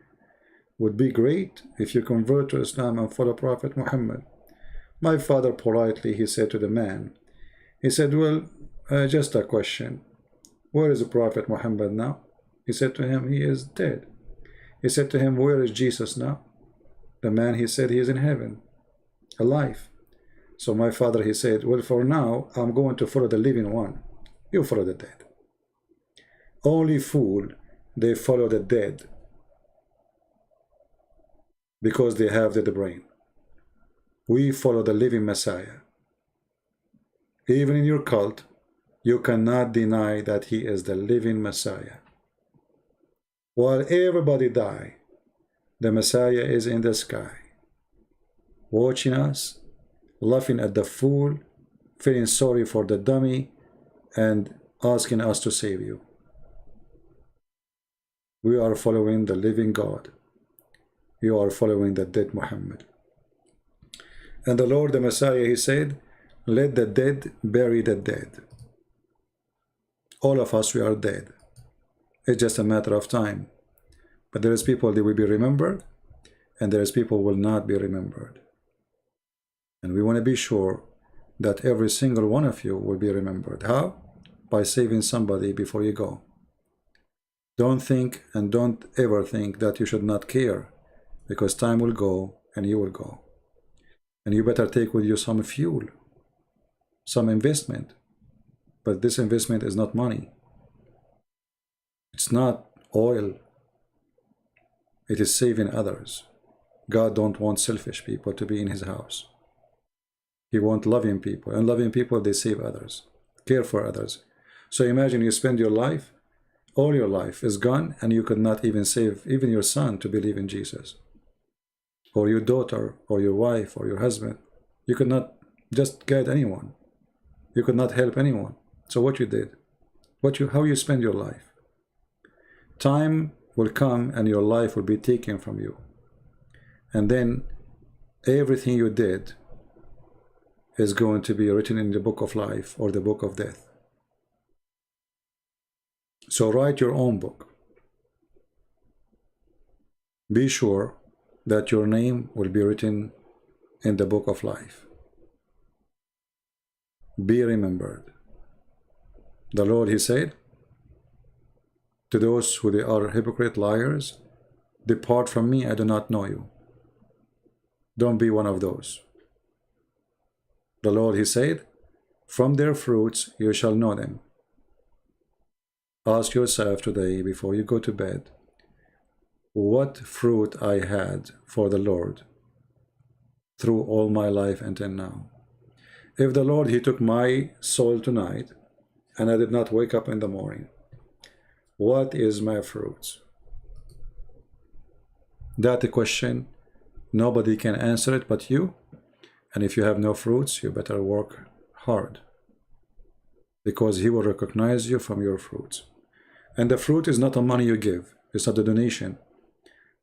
Would be great if you convert to Islam and follow Prophet Muhammad. My father politely, he said to the man, he said, well, just a question. Where is the Prophet Muhammad now? He said to him, he is dead. He said to him, where is Jesus now? The man, he said, he is in heaven, alive. So my father, he said, well, for now, I'm going to follow the living one. You follow the dead. Only fool, they follow the dead because they have the brain. We follow the living Messiah. Even in your cult, you cannot deny that he is the living Messiah. While everybody die, the Messiah is in the sky, watching us, laughing at the fool, feeling sorry for the dummy, and asking us to save you. We are following the living God. You are following the dead Muhammad. And the Lord, the Messiah, he said, let the dead bury the dead. All of us, we are dead. It's just a matter of time. But there is people that will be remembered, and there is people who will not be remembered. And we want to be sure that every single one of you will be remembered. How? By saving somebody before you go. Don't think and don't ever think that you should not care, because time will go and you will go. And you better take with you some fuel, some investment. But this investment is not money. It's not oil. It is saving others. God don't want selfish people to be in his house. He wants loving people. And loving people, they save others. Care for others. So imagine you spend your life, all your life is gone, and you could not even save even your son to believe in Jesus. Or your daughter, or your wife, or your husband. You could not just guide anyone. You could not help anyone. So what you did, how you spend your life. Time will come and your life will be taken from you. And then everything you did is going to be written in the book of life or the book of death. So write your own book. Be sure that your name will be written in the book of life. Be remembered. The Lord, he said, to those who they are hypocrite liars, depart from me, I do not know you. Don't be one of those. The Lord, he said, from their fruits you shall know them. Ask yourself today before you go to bed, what fruit I had for the Lord through all my life until now. If the Lord, he took my soul tonight and I did not wake up in the morning, what is my fruits? That question, nobody can answer it but you. And if you have no fruits, you better work hard, because he will recognize you from your fruits. And the fruit is not the money you give. It's not the donation.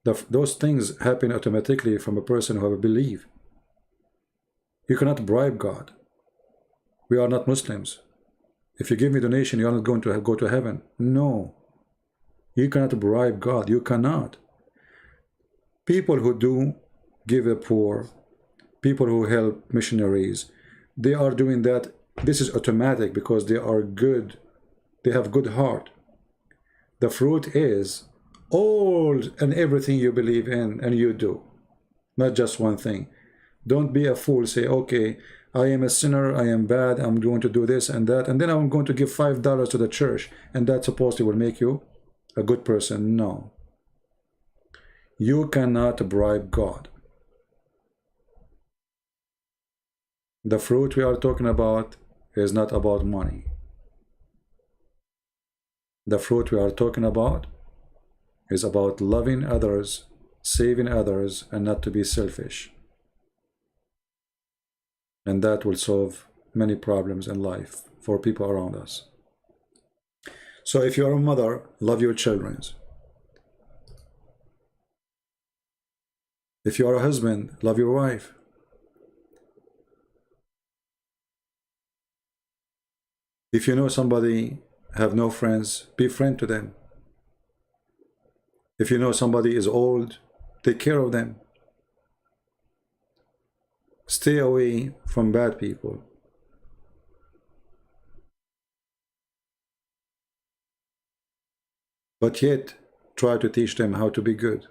Those things happen automatically from a person who have a belief. You cannot bribe God. We are not Muslims. If you give me donation, you are not going to go to heaven. No. You cannot bribe God. You cannot. People who do give the poor, people who help missionaries, they are doing that. This is automatic because they are good. They have good heart. The fruit is all and everything you believe in and you do, not just one thing. Don't be a fool. Say, okay, I am a sinner, I am bad, I'm going to do this and that, and then I'm going to give $5 to the church, and that supposedly will make you a good person. No. You cannot bribe God. The fruit we are talking about is not about money. The fruit we are talking about is about loving others, saving others, and not to be selfish. And that will solve many problems in life for people around us. So if you are a mother, love your children. If you are a husband, love your wife. If you know somebody have no friends, be friend to them. If you know somebody is old, take care of them. Stay away from bad people. But yet, try to teach them how to be good.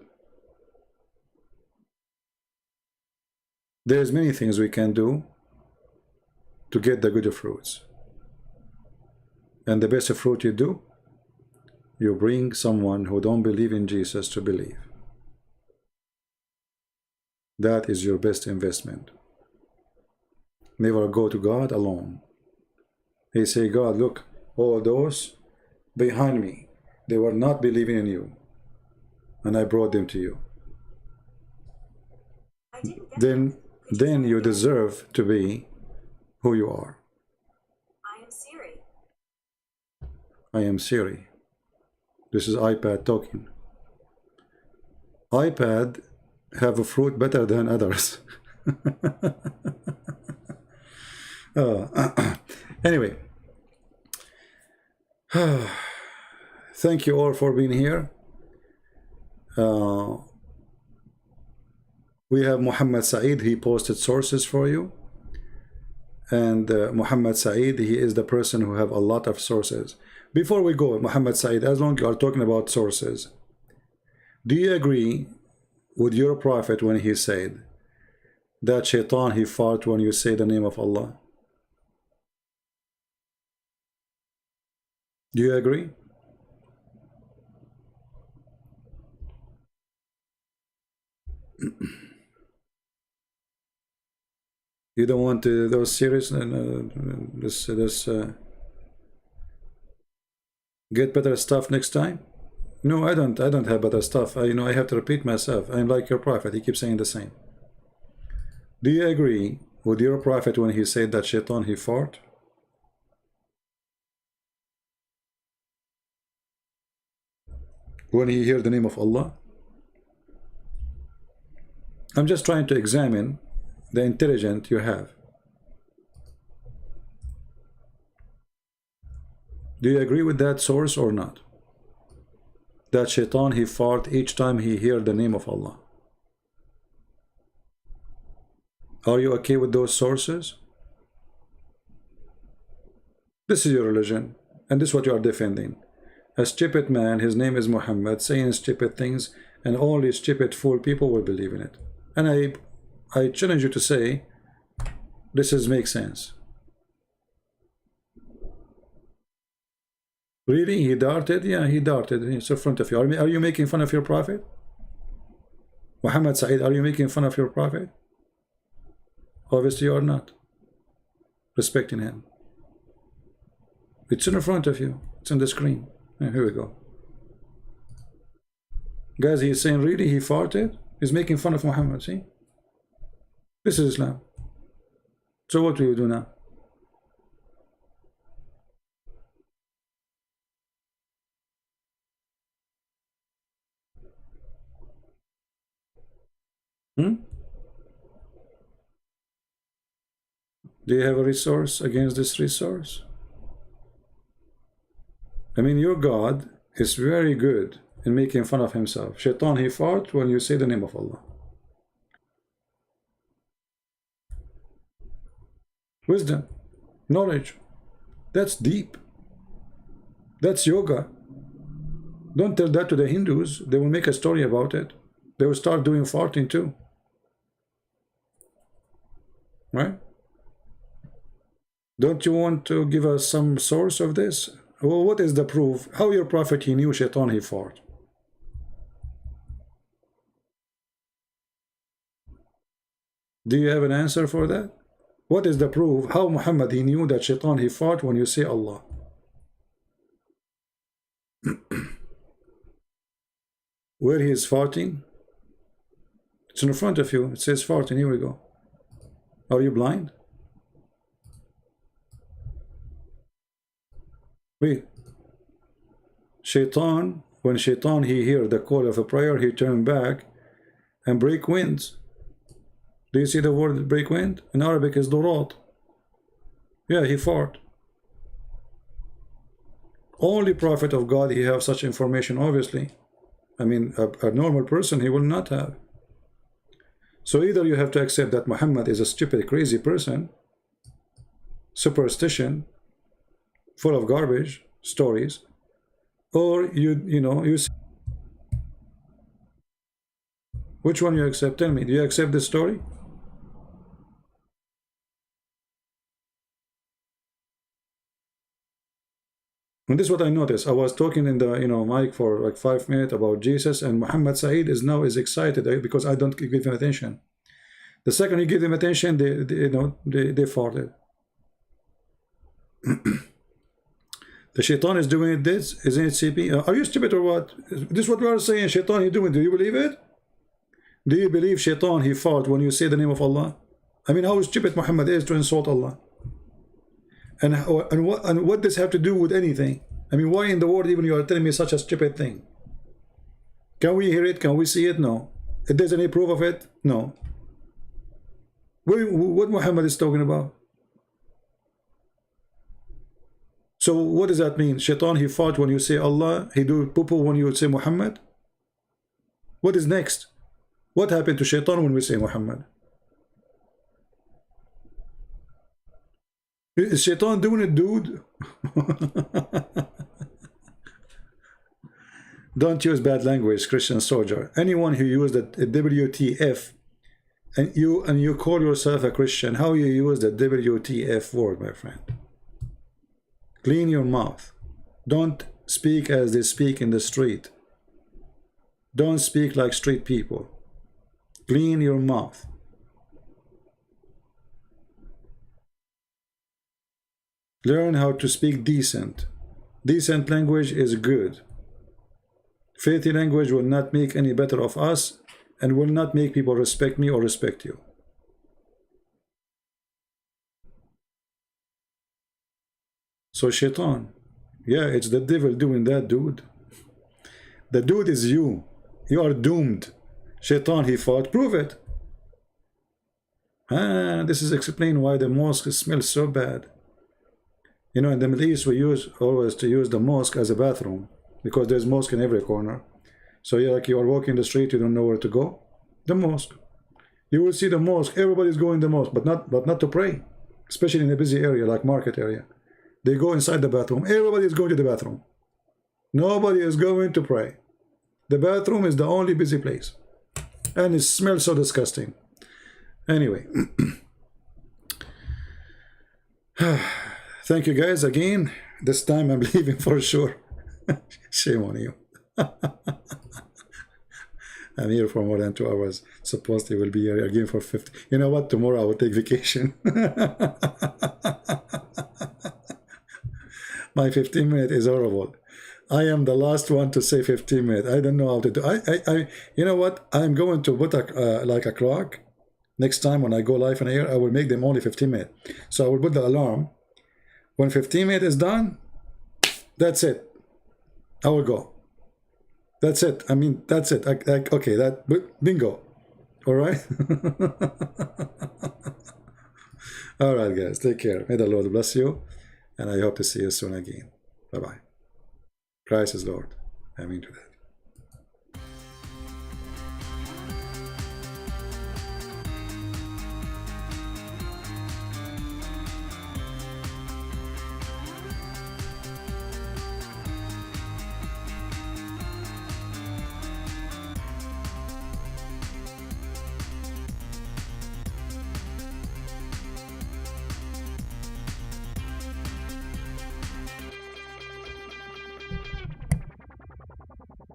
There's many things we can do to get the good fruits. And the best fruit you do, you bring someone who don't believe in Jesus to believe. That is your best investment. Never go to God alone. He say, God, look, all those behind me, they were not believing in you, and I brought them to you. Then you deserve to be who you are. I am Siri. I am Siri. This is iPad talking. iPad have a fruit better than others. Anyway, thank you all for being here. We have Muhammad Saeed. He posted sources for you. And Muhammad Saeed, he is the person who have a lot of sources. Before we go, Muhammad Saeed, as long as you are talking about sources, do you agree with your prophet when he said that shaitan, he fought when you say the name of Allah? Do you agree? You don't want those serious get better stuff next time? No, I don't have better stuff. I have to repeat myself. I'm like your prophet. He keeps saying the same. Do you agree with your prophet when he said that shaitan, he fought? When he heard the name of Allah? I'm just trying to examine the intelligence you have. Do you agree with that source or not? That shaitan, he fought each time he heard the name of Allah. Are you okay with those sources? This is your religion, and this is what you are defending. A stupid man, his name is Muhammad, saying stupid things, and all these stupid fool people will believe in it. And I challenge you to say, this makes sense. Really? He darted? Yeah, he darted. It's in front of you. Are you making fun of your prophet? Muhammad Saeed, are you making fun of your prophet? Obviously you are not. Respecting him. It's in front of you. It's on the screen. Here we go. Guys, he's saying really he farted? He's making fun of Muhammad, see? This is Islam. So what do we do now? Do you have a resource against this resource? I mean, your God is very good in making fun of himself. Shaitan, he fart when you say the name of Allah. Wisdom, knowledge, that's deep. That's yoga. Don't tell that to the Hindus. They will make a story about it. They will start doing farting too. Right? Don't you want to give us some source of this? Well, what is the proof? How your prophet, he knew Shaitan, he fart? Do you have an answer for that? What is the proof? How Muhammad, he knew that Shaitan, he fart when you say Allah? Where he is farting? It's in front of you. It says farting. Here we go. Are you blind? Wait. Shaitan, when Shaitan he hear the call of a prayer, he turn back and break winds. Do you see the word break wind? In Arabic is durat. Yeah, he fart. Only prophet of God he have such information, obviously. I mean, a normal person he will not have. So either you have to accept that Muhammad is a stupid, crazy person, superstition, full of garbage stories, or you which one you accept? Tell me, do you accept this story? And this is what I noticed. I was talking in the mic for like 5 minutes about Jesus, and Muhammad Saeed is now excited because I don't give him attention. The second you give him attention, they farted. The Shaitan is doing this, isn't it, CP? Are you stupid or what? This is what we are saying. Shaitan he doing. Do you believe it? Do you believe Shaitan he fart when you say the name of Allah? I mean, how stupid Muhammad is to insult Allah. And what does have to do with anything? I mean, why in the world even you are telling me such a stupid thing? Can we hear it? Can we see it? No. If there's any proof of it? No. What Muhammad is talking about? So what does that mean? Shaitan he fought when you say Allah, he do poo-poo when you say Muhammad? What is next? What happened to Shaitan when we say Muhammad? Is Shaitan doing it, dude? Don't use bad language, Christian soldier. Anyone who used the WTF and you call yourself a Christian, how you use the WTF word, my friend? Clean your mouth. Don't speak as they speak in the street. Don't speak like street people. Clean your mouth. Learn how to speak decent. Decent language is good. Filthy language will not make any better of us and will not make people respect me or respect you. So Shaitan, yeah, it's the devil doing that, dude. The dude is you. You are doomed. Shaitan, he fought. Prove it. This is explain why the mosque smells so bad. You know, in the Middle East, we always use the mosque as a bathroom because there's mosque in every corner. So you're like you are walking the street, you don't know where to go. The mosque. You will see the mosque. Everybody's going to the mosque, but not to pray, especially in a busy area like market area. They go inside the bathroom. Everybody is going to the bathroom. Nobody is going to pray. The bathroom is the only busy place, and it smells so disgusting. Anyway. Thank you guys again. This time I'm leaving for sure. Shame on you. I'm here for more than 2 hours. Supposedly will be here again for 50. You know what? Tomorrow I will take vacation. My 15 minutes is horrible. I am the last one to say 15 minutes. I don't know how to do. You know what? I'm going to put a like a clock. Next time when I go live on air, I will make them only 15 minutes. So I will put the alarm. When 15 minutes is done, that's it. I will go. That's it. I mean, that's it. Okay, that bingo. All right. All right, guys. Take care. May the Lord bless you, and I hope to see you soon again. Bye bye. Christ is Lord. Amen to that.